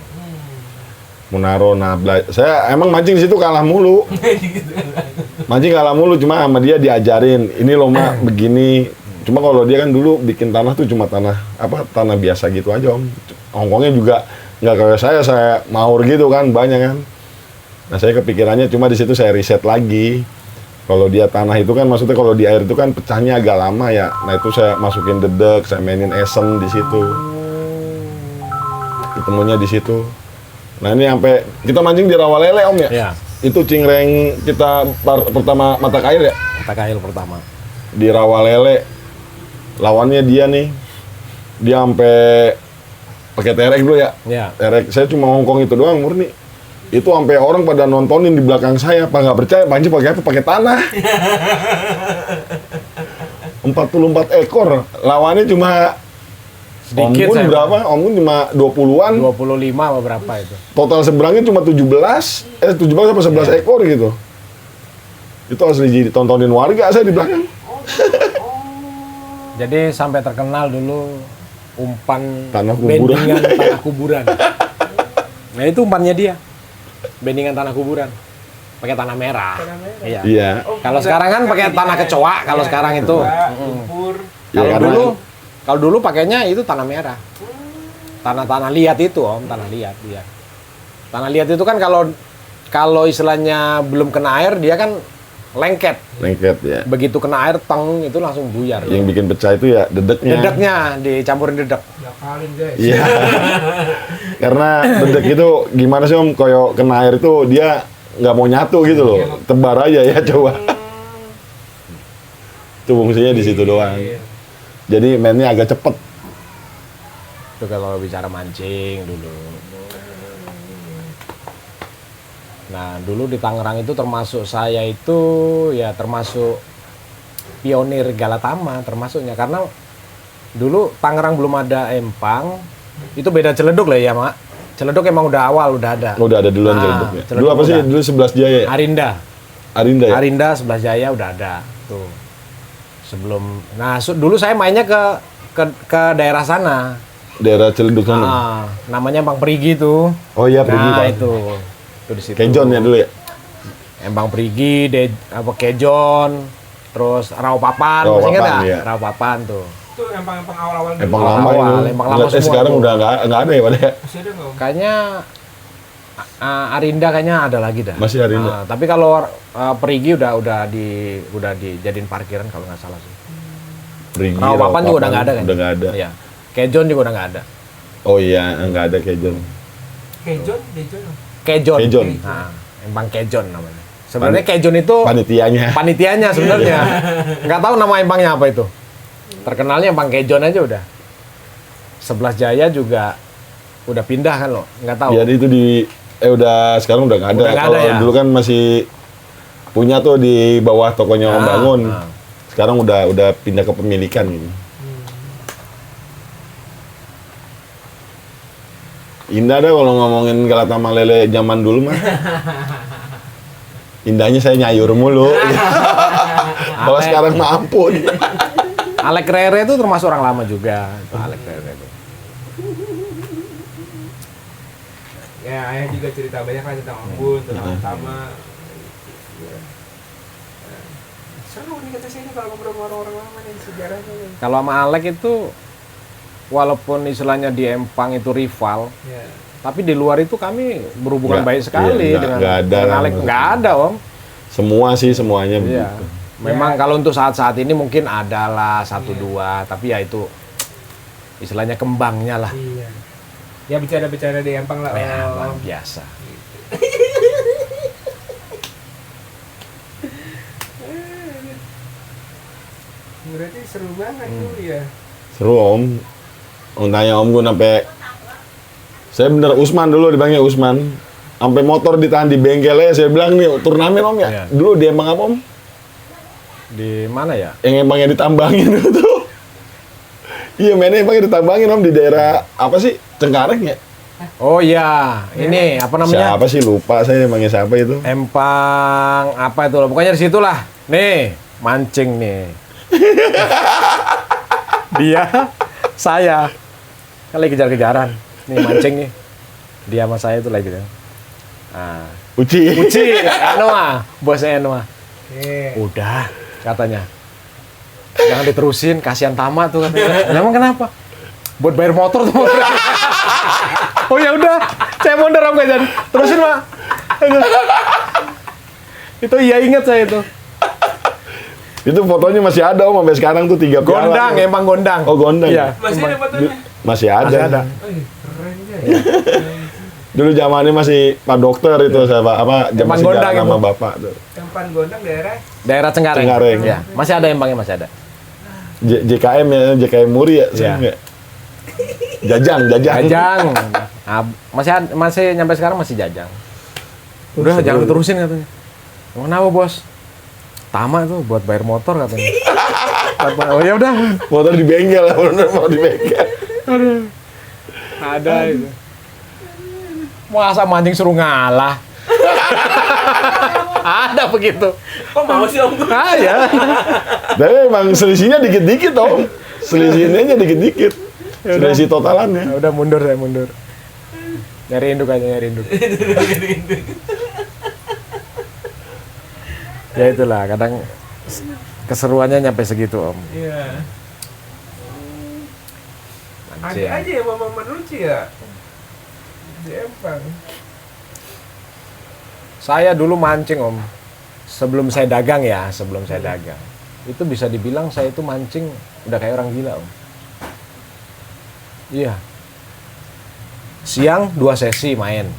Munaro. Nah, saya emang mancing di situ kalah mulu. Mancing kalah mulu cuma sama dia diajarin ini loh mak begini. Cuma kalau dia kan dulu bikin tanah tuh cuma tanah biasa gitu aja om. Hongkongnya juga nggak kayak saya maur gitu kan banyak kan. Nah saya kepikirannya cuma di situ saya riset lagi. Kalau dia tanah itu kan maksudnya kalau di air itu kan pecahnya agak lama ya. Nah itu saya masukin dedek, saya mainin esen di situ. Ketemunya di situ. Nah ini sampai kita mancing di rawa lele om ya. Iya. Itu cingreng kita pertama mata kail ya. Mata kail pertama. Di rawa lele. Lawannya dia nih. Dia sampai pakai terek dulu ya. Iya. Terek saya cuma Hongkong itu doang murni. Itu sampai orang pada nontonin di belakang saya, apa nggak percaya pancing pakai apa? Pakai tanah. 44 ekor, lawannya cuma Sedikit Ombun saya. berapa? Ombun cuma 20-an. 25 apa berapa itu? Total seberangnya cuma 17 apa 11 ekor gitu. Itu asli ditontonin warga saya di belakang. Jadi sampai terkenal dulu umpan Tanah kuburan. bendingan tanah kuburan. Nah itu umpannya dia. Bendingan tanah kuburan. Pakai tanah merah. Iya. Iya. Kalau sekarang kan pakai tanah kecoa kalau sekarang itu. Lumpur. Ya, karena- Kalau dulu pakainya itu tanah merah. Tanah-tanah liat itu, Om, tanah liat, iya. Tanah liat itu kan kalau istilahnya belum kena air dia kan lengket. Lengket ya. Begitu kena air teng itu langsung buyar. Yang bikin pecah itu ya dedeknya. Dedeknya dicampurin dedek. Diakalin guys. Iya. Karena dedek itu gimana sih om? Koyo kena air itu dia nggak mau nyatu gitu loh. Tebar aja ya coba. Itu fungsinya di situ doang. Jadi mainnya agak cepet. Itu kalau bicara mancing dulu. Nah, dulu di Tangerang itu termasuk saya itu ya termasuk pionir Galatama termasuknya karena dulu Tangerang belum ada empang. Itu beda Celeduk lah ya, Mak. Celeduk emang udah awal udah ada. Udah ada duluan Nah, Celeduknya. Celeduk Dulu apa sih? udah. Dulu 11 Jaya ya? Arinda. Arinda ya? Arinda 11 Jaya udah ada tuh. Sebelum dulu saya mainnya ke daerah sana. Daerah Celeduk sana. Namanya Empang Perigi tuh. Oh iya, pergi Nah, Pak. itu di situ. Kejon ya dulu ya? Empang Perigi, Kejon, terus Rawapapan, Rawapapan, masih ingat nggak? iya. Rawapapan tuh. Itu empang-empang awal-awal dulu. Empang Awal, lama itu. Empang lama Lihat, semua sekarang tuh. udah nggak ada ya Pak ya? Masih ada nggak Om? Kayaknya Arinda kayaknya ada lagi dah. Masih Arinda. Tapi kalau Perigi udah dijadiin parkiran kalau nggak salah sih. Perigi, Rawapapan juga udah nggak ada kan? Udah nggak ada. Iya. Kejon juga udah nggak ada. Oh iya, nggak ada Kejon. Kejon, Dejon. Kejon. Kejon. Nah, Empang Kejon namanya. Sebenarnya Kejon itu Panitianya. panitianya sebenarnya. Nggak tahu nama empangnya apa itu. Terkenalnya Empang Kejon aja udah. 11 Jaya juga udah pindah kan lo, nggak tahu. Jadi itu udah sekarang udah nggak ada. Udah nggak Kalau ada ya? dulu kan masih punya tuh di bawah tokonya Om Ah, Bangun. ah. Sekarang udah pindah ke pemilikan gitu. Indah dah kalau ngomongin Galatama Lele zaman dulu mah. Indahnya saya nyayur mulu. Kalau sekarang mah ampun. Alek Rere itu termasuk orang lama juga. Itu Alek Rere itu. Ya, ayah juga cerita banyak lah tentang Ombun, tentang Tama. Ya. Seru nih kata saya ini kalau ngobrol sama orang-orang lama nih sejarahnya nih. Kalau sama Alek itu walaupun istilahnya di Empang itu rival, Ya. tapi di luar itu kami berhubungan Nggak, baik sekali iya, dengan nggak ada dengan lah, Alek. maksudnya. Nggak ada, Om. Semua sih semuanya Iya. begitu. Memang Ya. kalau untuk saat-saat ini mungkin adalah satu dua, tapi ya itu istilahnya kembangnya lah. Iya. Ya bicara-bicara di Empang lah. Ya, Om. luar biasa. Berarti seru banget tuh ya. Seru Om. Tanya Om gue sampai saya bener Usman dulu dipanggil Usman. Sampai motor ditahan di bengkelnya, saya bilang nih turnamen Om ya. Iya. Dulu di Empang apa Om? Di mana ya? Yang Empangnya ditambangin dulu tuh. Iya mainnya Empangnya ditambangin Om di daerah apa sih? Cengkareng ya? Oh iya, ini apa namanya? Siapa sih lupa saya Empangnya siapa itu? Empang apa itu? Pokoknya di situlah. Nih, mancing nih. Dia, saya kan lagi kejar-kejaran. Nih mancing nih. Dia sama saya itu lagi gitu. Nah, Uci. Uci, Enoa, bosnya Enoa. Oke. Udah, katanya. Jangan diterusin, kasihan Tama tuh katanya. Emang kenapa? Buat bayar motor tuh. Oh ya udah, saya mundur Om nggak jadi. Terusin Pak. Itu iya ingat saya itu. Itu fotonya masih ada Om sampai sekarang tuh 3 piala. Gondang, emang gondang. Oh gondang. Iya. Masih ada fotonya? Masih ada. Masih ada. Oh, iya, keren ya. Dulu zamannya masih Pak Dokter itu saya Pak apa Emang masih gondang jalan sama itu. Bapak tuh. Empan Gondang daerah Daerah Cengkareng. Cengkareng. Ya, masih ada empangnya masih ada. JKM ya, JKM Muri ya, Iya. nggak? Jajang. Jajang. Ah, masih nyampe sekarang masih jajang. Udah jangan diterusin katanya. Kenapa bos? Tama tuh buat bayar motor katanya. Oh ya udah. Motor di bengkel, bener mau di bengkel. Ada itu. Masa mancing suruh ngalah? Ada begitu. kok mau sih Om? Ah ya. Tapi emang selisihnya dikit-dikit Om. Selisihnya dikit-dikit. Selisih totalannya. Udah mundur saya mundur. Nyari induk aja nyari induk. Ya itulah kadang keseruannya nyampe segitu Om. Iya. Ada Mancing. aja ya Mama lucu ya. Di Empang. Saya dulu mancing Om. Sebelum saya dagang ya, sebelum saya dagang. Itu bisa dibilang saya itu mancing udah kayak orang gila Om. Iya. Siang 2 sesi main.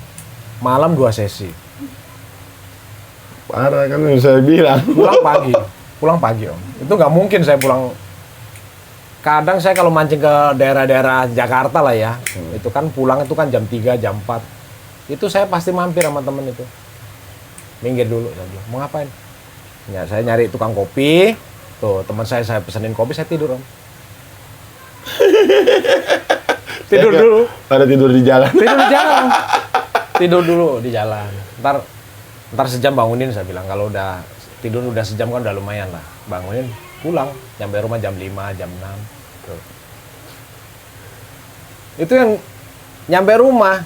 Malam 2 sesi. Parah kan yang saya bilang. Pulang pagi Om. Itu nggak mungkin saya pulang. Kadang saya kalau mancing ke daerah-daerah Jakarta lah ya, itu kan pulang itu kan jam 3, jam 4. Itu saya pasti mampir sama temen itu. Minggir dulu, saya bilang, mau ngapain? Ya, saya nyari tukang kopi. Tuh, teman saya pesenin kopi, saya tidur Om. Tidur dulu. Pada tidur di jalan. Tidur di jalan. Tidur dulu di jalan. Ntar sejam bangunin saya bilang. Kalau udah tidur udah sejam kan udah lumayan lah. Bangunin, pulang. Nyampe rumah jam 5, jam 6. Tuh. Itu yang nyampe rumah.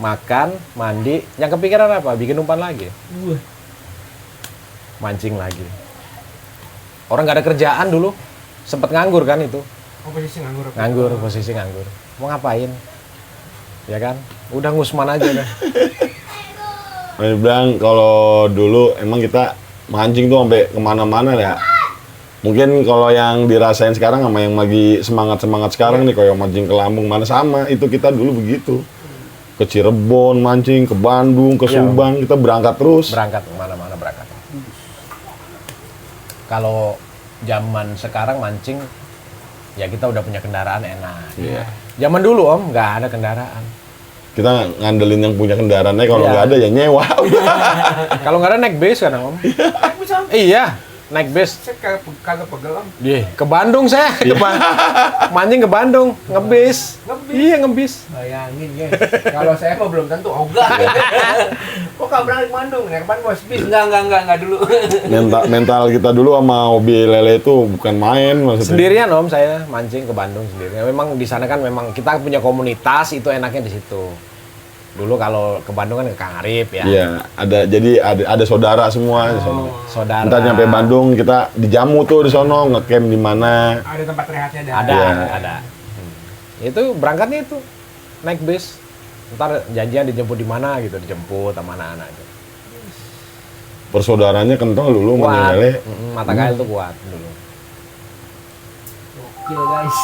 Makan, mandi. Yang kepikiran apa? Bikin umpan lagi. Wah. Mancing lagi. Orang gak ada kerjaan dulu. Sempet nganggur kan itu. Oh, posisi nganggur. Nganggur, posisi nganggur. Mau ngapain? Ya kan? Udah ngusman aja dah. Saya bilang kalau dulu emang kita mancing tuh sampai kemana-mana ya. Mungkin kalau yang dirasain sekarang sama yang lagi semangat-semangat sekarang nih, kayak mancing ke Lampung mana sama, itu kita dulu begitu. Ke Cirebon mancing, ke Bandung, ke Iya. Subang, kita berangkat terus. Berangkat kemana-mana berangkat. Kalau zaman sekarang mancing, ya kita udah punya kendaraan enak. Iya. Zaman dulu Om, nggak ada kendaraan. Kita ngandelin yang punya kendaraannya, kalau Iya. nggak ada ya nyewa. Kalau nggak ada naik bis kan Om. Iya. naik bis. Saya kagak pegel om. Ke Bandung saya. Mancing ke Bandung, ngebis. Ngebis? Iya, ngebis. Bayangin guys, kalau saya mah belum tentu ogah. Kok gak berani ke Bandung? Naik kapan bos? Bis? Enggak dulu. Mental kita dulu sama hobi lele itu bukan main maksudnya. Sendirian om saya mancing ke Bandung sendirian. Memang di sana kan memang kita punya komunitas, itu enaknya di situ. Dulu kalau ke Bandung kan ke Kang Arif ya. Iya, ada saudara semua di sono. Saudara. Ntar nyampe Bandung kita dijamu tuh di sono, ngecamp di mana. Ada tempat rehatnya dah. Ada, Iya. ada. Itu berangkatnya itu naik bis. Ntar janjian dijemput di mana gitu, dijemput sama anak-anak itu. Persaudaranya kental dulu Kuat. mancing lele. Mata kail tuh kuat dulu. Gokil guys.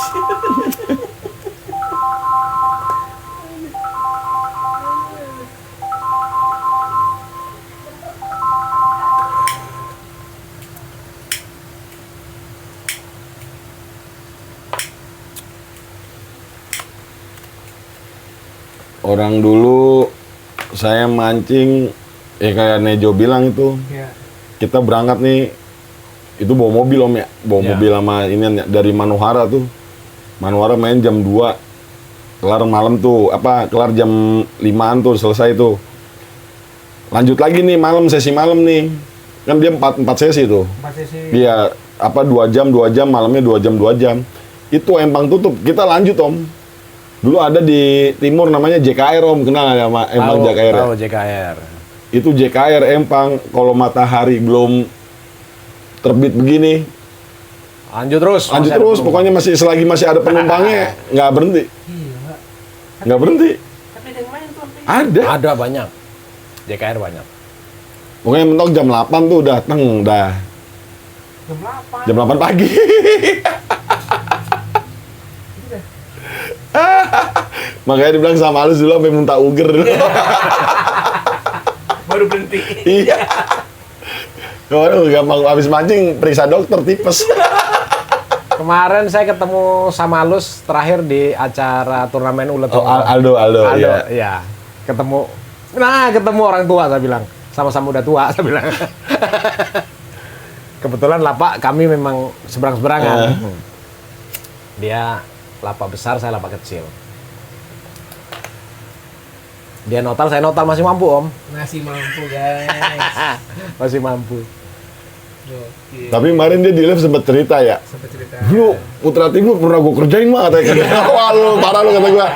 Orang dulu saya mancing, ya kayak Nejo bilang itu, Ya. kita berangkat nih, itu bawa mobil om ya, bawa Ya. mobil sama ini dari Manohara tuh. Manohara main jam 2, kelar malam tuh, kelar jam 5-an tuh selesai tuh. Lanjut lagi nih malam, sesi malam nih. Kan dia 4 sesi tuh. 4 sesi. Iya, 2 jam, malamnya 2 jam. Itu empang tutup, kita lanjut om. Dulu ada di timur namanya JKR om, kenal nggak sama empang JKR? Tahu JKR. Itu JKR empang, kalau matahari belum terbit begini, Lanjut terus. lanjut masih ada terus, penumpang. pokoknya selagi masih ada penumpangnya, nggak berhenti, Gila. nggak berhenti. Tapi ada yang main tuh sampai Ada. Ada banyak. JKR banyak. Pokoknya mentok jam 8 tuh datang, dah. jam 8. Jam 8 pagi. Makanya dibilang sama Alus dulu sampai muntah uger dulu. Baru berhenti. Iya. Waduh, gampang habis mancing periksa dokter tipes. Kemarin saya ketemu sama Alus terakhir di acara turnamen ulet. Oh, Aldo, iya. Iya. Ketemu orang tua, saya bilang. Sama-sama udah tua, saya bilang. Kebetulan lapak kami memang seberang-seberangan. Dia lapak besar, saya lapak kecil. Dia notal, saya notal, masih mampu om. Masih mampu guys. Masih mampu. Gokil. Tapi kemarin dia di live sempat cerita ya. Sampai cerita. Lu Putra Timur pernah gue kerjain mah katanya. Wah lu parah lu kata gue.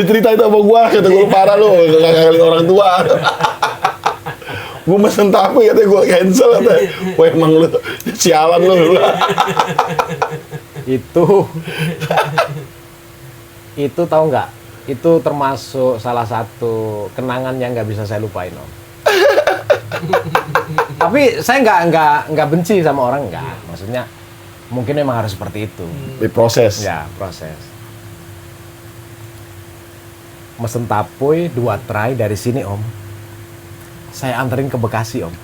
Diceritain sama gue kata gue parah lu kali orang tua. Gue mesen tape katanya gue cancel katanya. Wah emang lu sialan lu. Itu tahu nggak? Itu termasuk salah satu kenangan yang nggak bisa saya lupain om. Tapi saya nggak benci sama orang, nggak. Maksudnya mungkin memang harus seperti itu. Di proses. Ya, proses. Mesen tapoy 2 tray dari sini om. Saya anterin ke Bekasi om.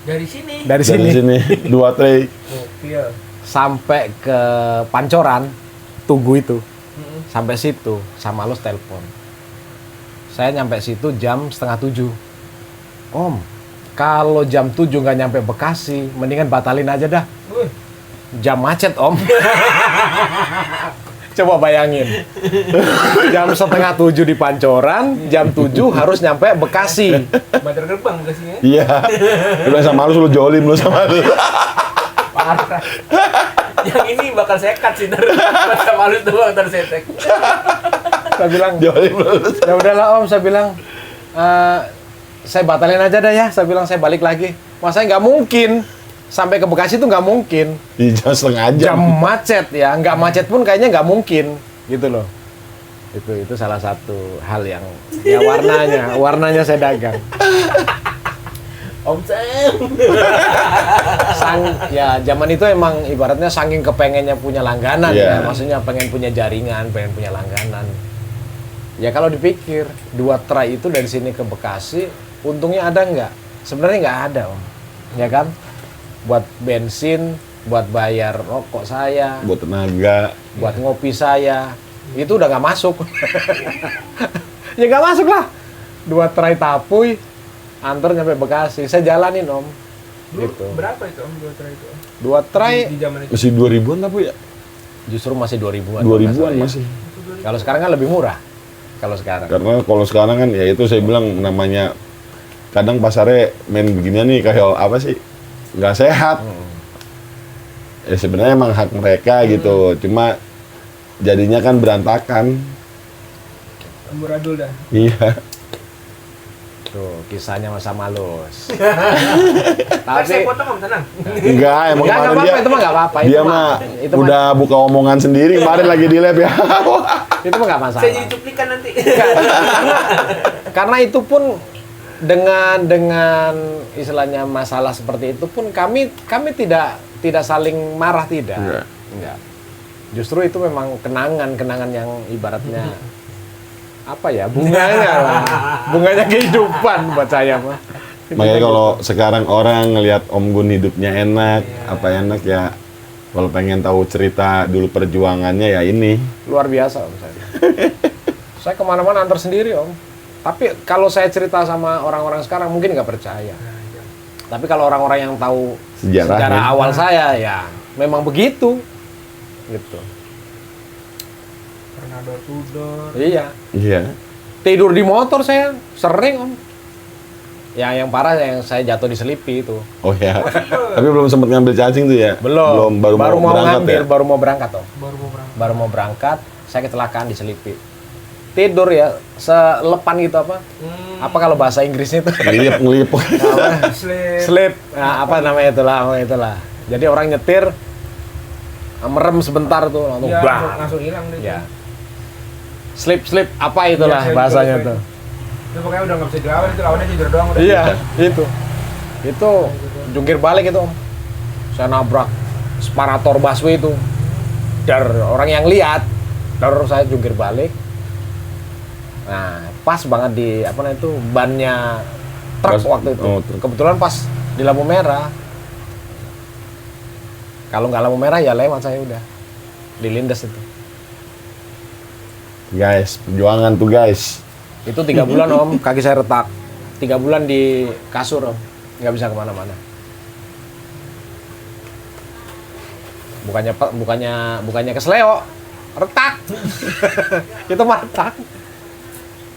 Dari sini. Dari Dari sini sini 2 tray. Gokil. sampai ke Pancoran, Tugu itu. Sampai situ sama Alus telepon. Saya nyampe situ jam 6:30. Om, kalau jam 7 nggak nyampe Bekasi, mendingan batalin aja dah. Jam macet om. Coba bayangin. Jam 6:30 di Pancoran, jam 7 harus nyampe Bekasi. Bantar gerbang Bekasinya. Iya. Lu sama lu jolim lu sama lu. Parah. Yang ini bakal saya cut sih ntar. Sama lu doang ntar saya tag. Saya bilang, Jolim lu. ya udahlah om, saya bilang, saya batalin aja dah ya. Saya bilang saya balik lagi. Masanya nggak mungkin sampai ke Bekasi itu nggak mungkin. Di jam setengah jam. Jam macet ya, nggak macet pun kayaknya nggak mungkin gitu loh. Itu salah satu hal yang ya warnanya saya dagang. Om Sam. Ya zaman itu emang ibaratnya saking kepengennya punya langganan Yeah. ya, maksudnya pengen punya jaringan, pengen punya langganan. Ya kalau dipikir 2 tray itu dari sini ke Bekasi, untungnya ada nggak? Sebenarnya nggak ada om, ya kan? Buat bensin, buat bayar rokok saya, Buat tenaga. buat ngopi saya, itu udah nggak masuk. Ya nggak masuk lah. 2 tray tapuy, antar nyampe Bekasi, saya jalanin om. Dulu Gitu. berapa itu Om 2 try itu? Om? Dua try Di zaman itu. Masih 2000-an lah, Bu ya? justru masih 2000-an. 2000-an masih. Kalau sekarang kan lebih murah. Kalau sekarang. Karena kalau sekarang kan ya itu saya bilang namanya kadang pasarnya main beginian nih kayak apa sih? Nggak sehat. Ya sebenarnya emang hak mereka gitu. Cuma jadinya kan berantakan. Amburadul dah. Iya. Tuh, kisahnya Mas Malus. Tapi saya Tapi potong Om, tenang. Enggak, emang enggak kemarin apa-apa, dia itu mah enggak apa-apa. dia mah itu mah udah buka omongan sendiri kemarin lagi di lab ya. itu mah enggak masalah. Saya jadi cuplikan nanti. Karena itu pun dengan istilahnya masalah seperti itu pun kami tidak saling marah, tidak. Enggak. Justru itu memang kenangan yang ibaratnya apa ya, bunganya lah. Bunganya kehidupan buat saya mah. Makanya kalau sekarang orang ngelihat Om Gun hidupnya enak, apa enak ya. Kalau pengen tahu cerita dulu perjuangannya ya ini. Luar biasa Om saya. Saya kemana-mana antar sendiri Om. Tapi kalau saya cerita sama orang-orang sekarang mungkin nggak percaya. Tapi kalau orang-orang yang tahu Sejarahnya. sejarah awal saya ya memang begitu. Gitu. Pernah door to door. Iya. Iya. Tidur di motor saya sering Om. Ya yang parah yang saya jatuh di Selipi itu. Oh ya. Tapi belum sempat ngambil cacing tuh ya? Belum. Baru mau berangkat ngambil, ya? baru mau berangkat Om. Baru mau berangkat. Baru mau berangkat, saya kecelakaan di Selipi. Tidur ya, selepan gitu apa? Apa kalau bahasa Inggrisnya itu? Ngelip. Slip. Sleep. Nah, apa namanya itulah. Jadi orang nyetir merem sebentar tuh langsung Iya, bang. langsung hilang deh. Ya. Sleep apa itulah Iya, saya bahasanya juga tuh. Itu pokoknya udah nggak bisa dilawan, itu lawannya tidur doang udah. Iya, itu. Itu jungkir balik itu, Om. Saya nabrak separator busway itu. Dar orang yang lihat, saya jungkir balik. Nah, pas banget di apa namanya itu bannya truk Pas- waktu itu. oh, truk. Kebetulan pas di lampu merah. Kalau nggak lampu merah ya lewat saya udah. Dilindas itu. Guys, perjuangan tuh guys. Itu 3 bulan Om, kaki saya retak. 3 bulan di kasur Om, nggak bisa kemana-mana. Bukannya kesleo, retak. Itu mah retak.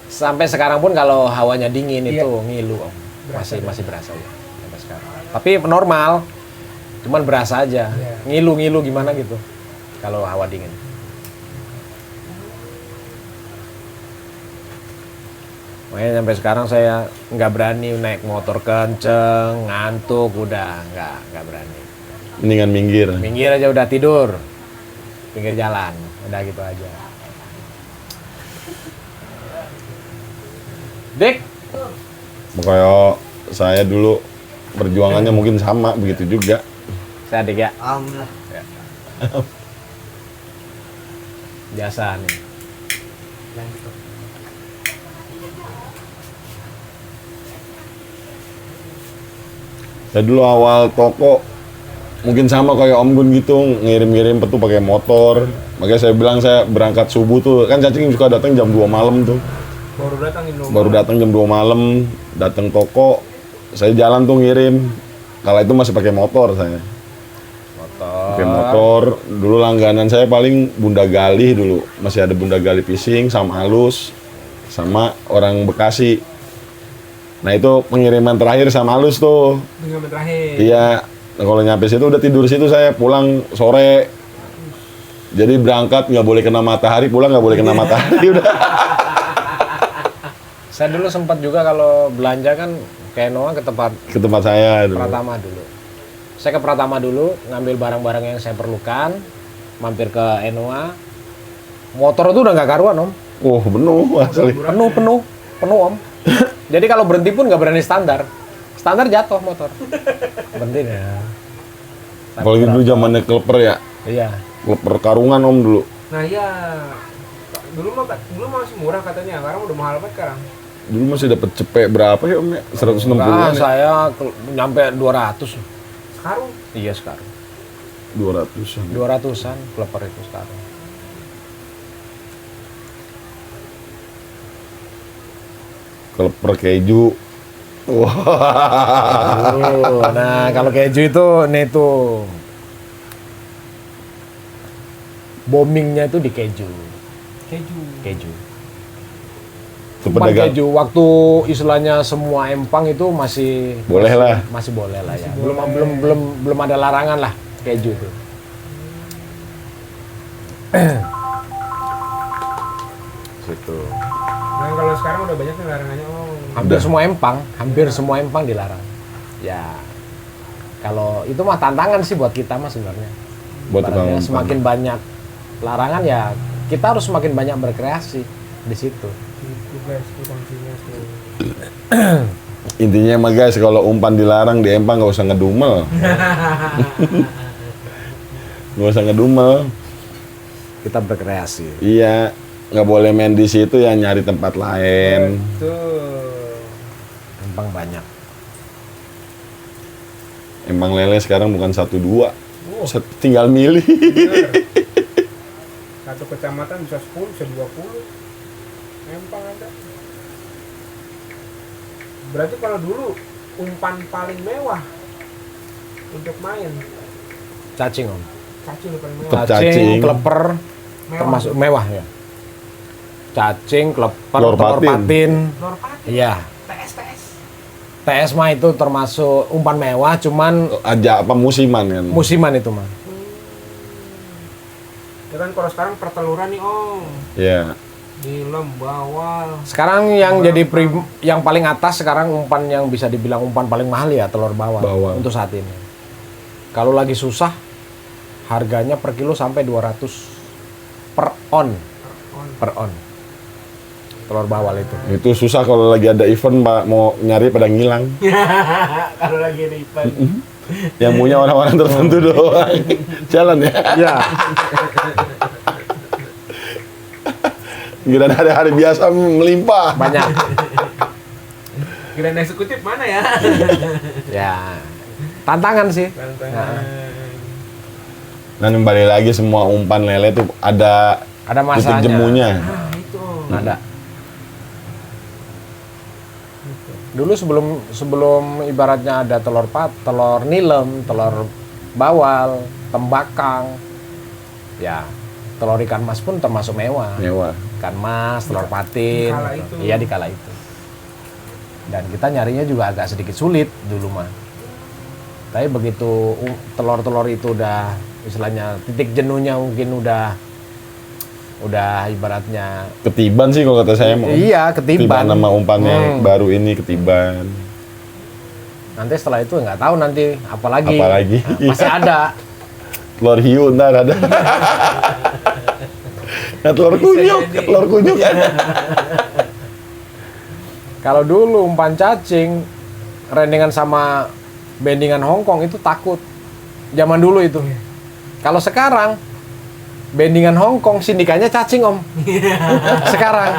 Sampai sekarang pun kalau hawanya dingin Iya. itu ngilu Om, Berasa masih berasa ya sampai sekarang. Tapi normal, cuman berasa aja. Iya. Ngilu gimana gitu kalau hawa dingin. Makanya sampai sekarang saya nggak berani naik motor kenceng, ngantuk, udah nggak berani. Mendingan minggir. Minggir aja udah tidur, pinggir jalan, udah gitu aja. Dik, Makanya saya dulu perjuangannya mungkin sama begitu juga. saya Dik ya, Alhamdulillah. biasa nih. Yang gitu. Saya dulu awal toko mungkin sama kayak Om Gun gitu, ngirim-ngirim petu pakai motor. Makanya saya bilang saya berangkat subuh tuh, kan cacing suka datang jam 2 malam tuh. Baru datang Indomart. Baru datang jam 2 malam, datang toko, saya jalan tuh ngirim. Kala itu masih pakai motor saya. Pakai motor, dulu langganan saya paling Bunda Galih dulu. Masih ada Bunda Galih Fishing sama Alus sama orang Bekasi. Nah itu pengiriman terakhir sama Alus tuh. Dengan terakhir. Iya, nah, kalau nyampe situ udah tidur situ saya, pulang sore. Jadi berangkat nggak boleh kena matahari, pulang nggak boleh kena matahari udah. Saya dulu sempat juga kalau belanja kan ke Enoa ke tempat Ke tempat saya dulu. Pratama dulu. Saya ke Pratama dulu, ngambil barang-barang yang saya perlukan, mampir ke Enoa. Motor itu udah nggak karuan Om. Oh penuh asli. Penuh Om. Jadi kalau berhenti pun nggak berani standar. Standar jatuh motor. Berhenti ya. Apalagi dulu zamannya kleper ya, Iya. kleper karungan Om dulu. Nah iya. Dulu masih murah katanya, sekarang udah mahal banget sekarang. Dulu masih dapat cepet berapa ya Om ya? 160 Nah, an ya? saya nyampe 200. Sekarang Iya sekarang. 200-an. 200-an kleper itu sekarang. Kleper keju Wah. Nah, kalau keju itu, nih tuh boomingnya itu di keju. Keju. Itu Umpan pedagang. keju waktu istilahnya semua empang itu masih Boleh lah. Masih boleh lah ya. Masih boleh. Belum ada larangan lah keju itu. Situ. Nah kalau sekarang udah banyak nih larangannya. Hampir Udah. semua empang dilarang. Ya. Kalau itu mah tantangan sih buat kita mah sebenarnya. Buat tukang Ibaratnya umpan. semakin banyak larangan ya kita harus semakin banyak berkreasi di situ. Itu guys, itu kuncinya tuh. Intinya mah guys, kalau umpan dilarang di empang nggak usah ngedumel. Nggak usah ngedumel. Kita berkreasi. Iya, nggak boleh main di situ ya, nyari tempat lain. Tuh. Empang banyak. Empang lele sekarang bukan 1-2, tinggal milih. Bener. Satu kecamatan bisa 10, bisa 20. Empang ada. Berarti kalau dulu umpan paling mewah untuk main Cacing om. cacing yang paling Tetap mewah. cacing. Kleper, Mewah. termasuk mewah ya. Cacing, kleper, Telur telur patin. patin. Telur patin. Iya. TS. TS mah itu termasuk umpan mewah, cuman Aja apa musiman kan? musiman itu mah. Ya kan kalau sekarang perteluran nih om. Ya, Nilem, bawal. Sekarang yang jadi yang paling atas sekarang umpan yang bisa dibilang umpan paling mahal ya telur bawal, Bawal. untuk saat ini. Kalau lagi susah harganya per kilo sampai 200 per on. Telur bawal itu. itu susah kalau lagi ada event Pak, mau nyari pada ngilang. Kalau lagi ada event. Yang punya orang-orang tertentu doang. Jalan ya. Ya. Gila hari-hari biasa melimpah. Banyak. Kirain eksekutif mana ya? Ya. Tantangan sih. Tantangan. Dan kembali lagi semua umpan lele tuh ada Ada titik masanya. jemunya. Nah itu om. Ada. Dulu sebelum ibaratnya ada telur nilem, telur bawal, tembakang, ya telur ikan mas pun termasuk mewah. Mewah. Ikan mas, telur patin, Di kala itu. iya di kala itu. Dan kita nyarinya juga agak sedikit sulit dulu mah. Tapi begitu telur-telur itu udah istilahnya titik jenuhnya mungkin udah ibaratnya Ketiban sih kalau kata saya mau. iya ketiban. Nama umpannya baru ini ketiban. Nanti setelah itu nggak tahu nanti apalagi. Apalagi. Nah, masih ada. Telur hiu ntar ada. Nah, telur kunyuk kan. Kalau dulu umpan cacing rendengan sama bendingan Hongkong itu takut. Zaman dulu itu. Kalau sekarang bendingan Hongkong sindikannya cacing om. Sekarang.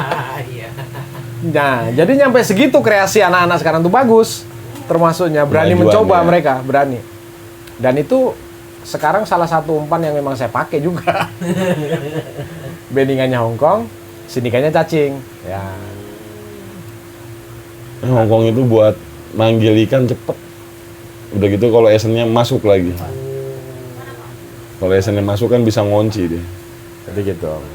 Iya. Nah, jadi nyampe segitu kreasi anak-anak sekarang tuh bagus. Termasuknya berani Kemajuan, mencoba ya. mereka, berani. Dan itu sekarang salah satu umpan yang memang saya pakai juga. Bendingannya Hongkong, sindikannya cacing. Ya. Hongkong itu buat manggil ikan cepet. Udah gitu kalau esennya masuk lagi. Kalau esennya masuk kan bisa ngunci dia. Jadi gitu. Om.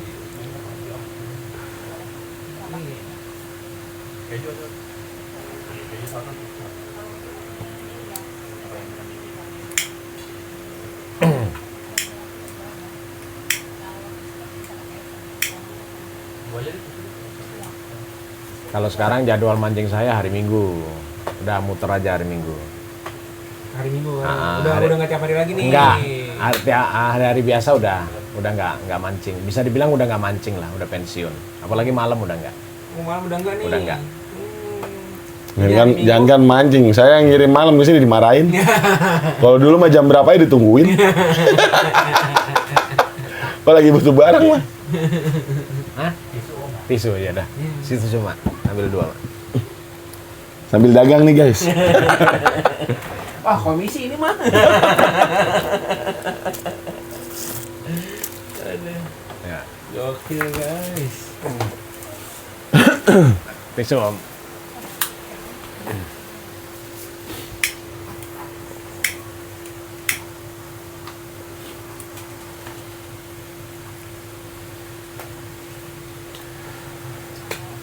Kalau sekarang jadwal mancing saya hari Minggu. Udah muter aja hari Minggu. Hari Minggu. Ah, udah nggak tiap hari lagi nih. Enggak. Hari-hari biasa udah nggak mancing. Bisa dibilang udah nggak mancing lah, udah pensiun. Apalagi malam udah nggak. Oh, malam udah enggak nih. Udah enggak. Jangan kan mancing. Saya yang ngirim malam di sini dimarahin. Kalau dulu mah jam berapa ya ditungguin. Kalau lagi butuh barang mah. Hah? Tisu ya dah. Situ cuma ambil 2. Mak. Sambil dagang nih guys. Wah, komisi ini mah. Aduh. Ya. Gokil guys. Tisu om.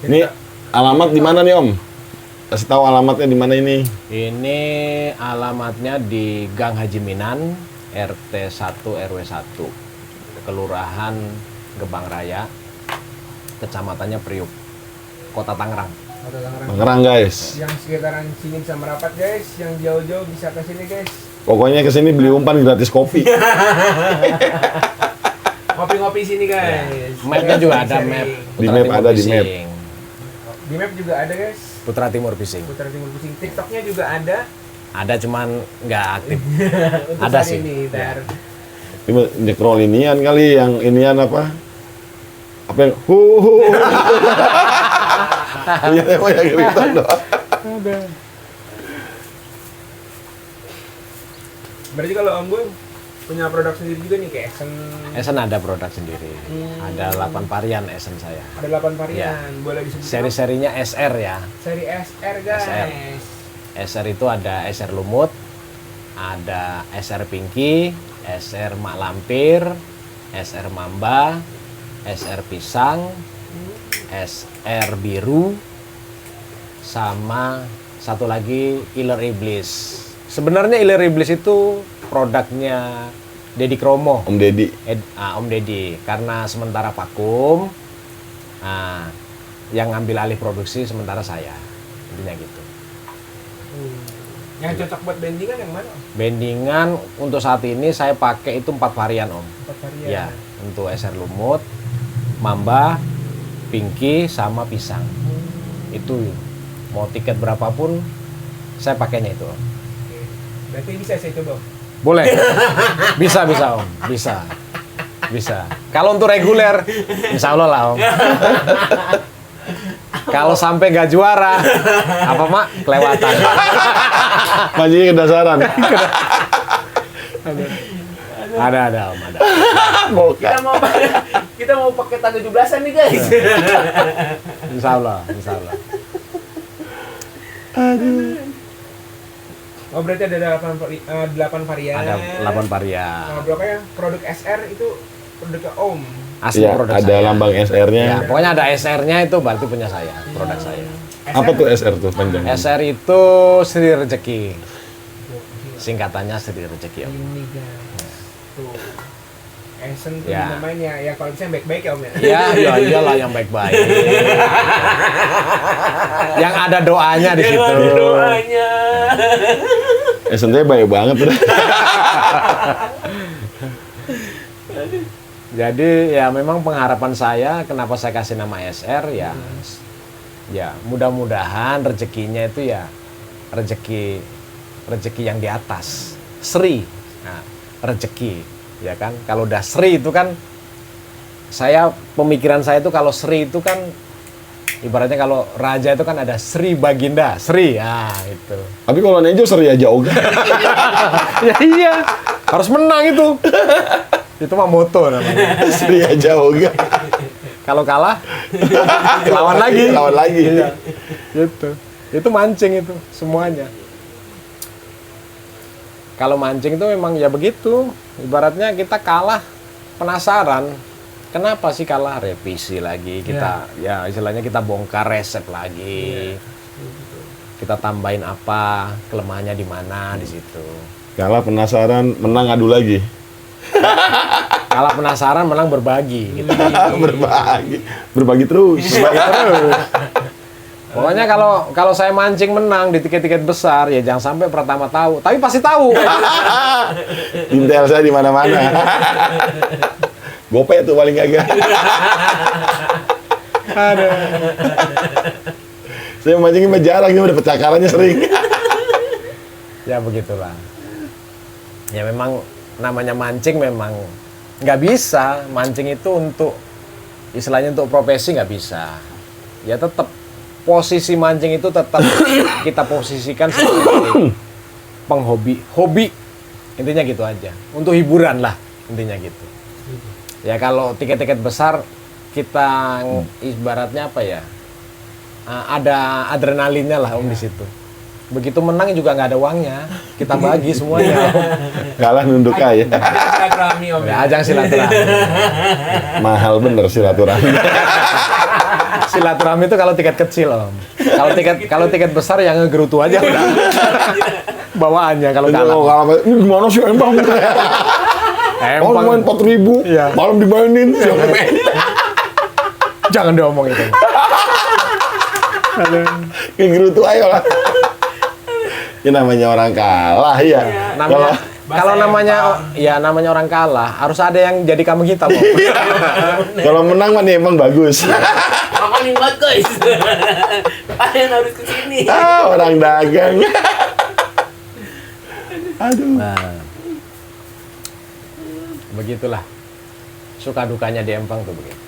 Ini alamat di mana nih Om? Kasih tahu alamatnya di mana ini? Ini alamatnya di Gang Haji Minan, RT 1 RW 1, Kelurahan Gebang Raya, Kecamatannya Priuk, Kota Tangerang. Kota Tangerang. Tangerang guys. Yang sekitaran sini bisa merapat guys, yang jauh-jauh bisa ke sini guys. Pokoknya kesini beli umpan gratis kopi. Ngopi-ngopi sini guys. Mapnya juga ada map. Di map ada, di map. Di map juga ada guys. Putra Timur Fishing. Putra Timur Fishing. TikToknya juga ada. Ada cuman nggak aktif. Untuk Ada hari sih. Ini, ntar. Ini nyekrol inian kali, yang inian apa? Apa yang Iya emang yang gitu doang. Berarti kalau Om Gun punya produk sendiri juga nih kayak Esen. Esen ada produk sendiri. Ada 8 varian Esen saya. Ada 8 varian. Boleh disebut Seri-serinya SR ya. seri SR guys. SR. SR itu ada SR Lumut, ada SR Pinky, SR Mak Lampir, SR Mamba, SR Pisang, SR Biru, sama satu lagi Iler Iblis. Sebenarnya Iler Iblis itu produknya Dedi Kromo. Om Deddy. Om Deddy. Karena sementara vakum, yang ngambil alih produksi sementara saya. Intinya gitu. Yang cocok buat bendingan yang mana? Om? Bendingan untuk saat ini saya pakai itu 4 varian Om. 4 varian. Ya, untuk SR Lumut, Mamba, Pinky, sama Pisang. Itu mau tiket berapapun saya pakainya itu Om. Oke. Berarti bisa saya coba. Om? Boleh. Bisa Om. Bisa. Kalau untuk reguler, insya Allah lah Om. Kalau sampai nggak juara, apa Mak? Kelewatan. Majinya kedasaran. Ada Om, ada. Boka. Kita mau pakai tanggal 17-an nih guys. Insya Allah. Oh berarti ada 8 varian. Ada 8 varian. Nah, pokoknya produk SR itu produknya Om. Asli Iya, produk ada saya. lambang SR-nya. Ya, pokoknya ada SR-nya itu berarti punya saya, produk saya. Apa tuh SR tuh panjangnya? SR itu Sri Rezeki. Singkatannya Sri Rezeki Om. Ini guys. Tuh. Esen tuh Ya. namanya ya kalau bisa yang baik-baik ya Om ya. Ya iyalah yang baik-baik. Yang ada doanya di situ. Doanya. SR-nya baik banget udah. Jadi ya memang pengharapan saya kenapa saya kasih nama SR ya. Ya, mudah-mudahan rezekinya itu ya rezeki yang di atas. Sri. Nah, rezeki, ya kan? Kalau udah Sri itu kan pemikiran saya itu kalau Sri itu kan ibaratnya kalau raja itu kan ada Sri Baginda, Sri. Ah, itu. Tapi kalau Nejo seri aja ogah. Ya iya. Harus menang itu. Itu mah moto namanya. Seri aja ogah. Kalau kalah lawan lagi. Lawan lagi. Iya. Gitu. Itu mancing itu semuanya. Kalau mancing itu memang ya begitu. Ibaratnya kita kalah penasaran. Kenapa sih kalah? Revisi lagi kita ya istilahnya kita bongkar resep lagi. Kita tambahin apa, kelemahannya di mana di situ. Kalah penasaran, menang adu lagi. Kalah penasaran, menang berbagi gitu. Berbagi terus. Pokoknya kalau saya mancing menang di tiket-tiket besar ya jangan sampai pertama tahu, tapi pasti tahu. Intel saya di mana-mana. Gopay tuh paling kagak. Aduh. Saya mancingin mah jarang, cuma dapet cakarannya sering. Ya begitulah. Ya memang namanya mancing memang nggak bisa. Mancing itu untuk istilahnya untuk profesi nggak bisa. Ya tetap posisi mancing itu tetap kita posisikan sebagai penghobi, hobi. Intinya gitu aja. Untuk hiburan lah intinya gitu. Ya kalau tiket-tiket besar kita ibaratnya apa ya? Ada adrenalinnya lah Om di situ. Begitu menang juga nggak ada uangnya, kita bagi semuanya. Kalah nunduk aja. Silaturahmi Om. Ya, ajang silaturahmi. Mahal bener silaturahmi. Silaturahmi itu kalau tiket kecil, Om. Kalau tiket besar yang ngegerutu aja udah. Bawaannya kalau kalah. Ini gimana sih Empang? Empang main 4.000, Iya. malam dimainin, siapa main? Jangan diomong itu. Kayak gerutu ayo lah. Ini namanya orang kalah ya. Namanya kalau Bahasa namanya Empang. ya namanya orang kalah, harus ada yang jadi kambing hitam. Om. Kalau menang mah nih emang bagus. Makan yang bagus. Kalian harus kesini. Orang dagang. Aduh. Nah, begitulah suka dukanya di Empang tuh begitu.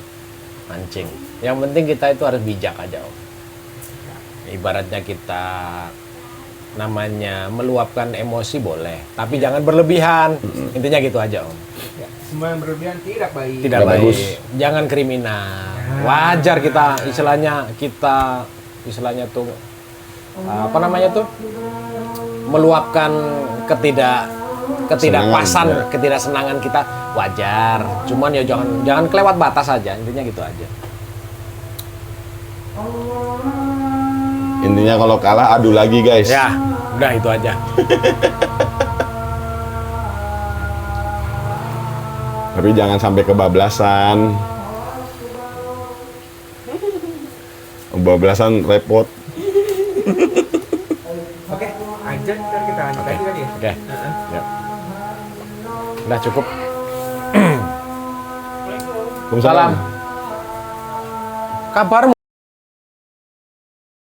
Mancing. Yang penting kita itu harus bijak aja, Om. Ibaratnya kita namanya meluapkan emosi boleh, tapi jangan berlebihan. Intinya gitu aja, Om. Ya, semua yang berlebihan tidak baik. Tidak Nggak baik. bagus. Jangan kriminal. Wajar kita istilahnya tuh apa namanya tuh? Meluapkan ketidakpasan, ketidaksenangan kita wajar. Cuman ya jangan kelewat batas aja. Intinya gitu aja. Intinya kalau kalah adu lagi guys. Ya, udah itu aja. Tapi jangan sampai kebablasan. Kebablasan repot. Oke, aja ntar kita lanjut lagi kali ya. Oke. Ya. Udah cukup. Waalaikumsalam. Kabarmu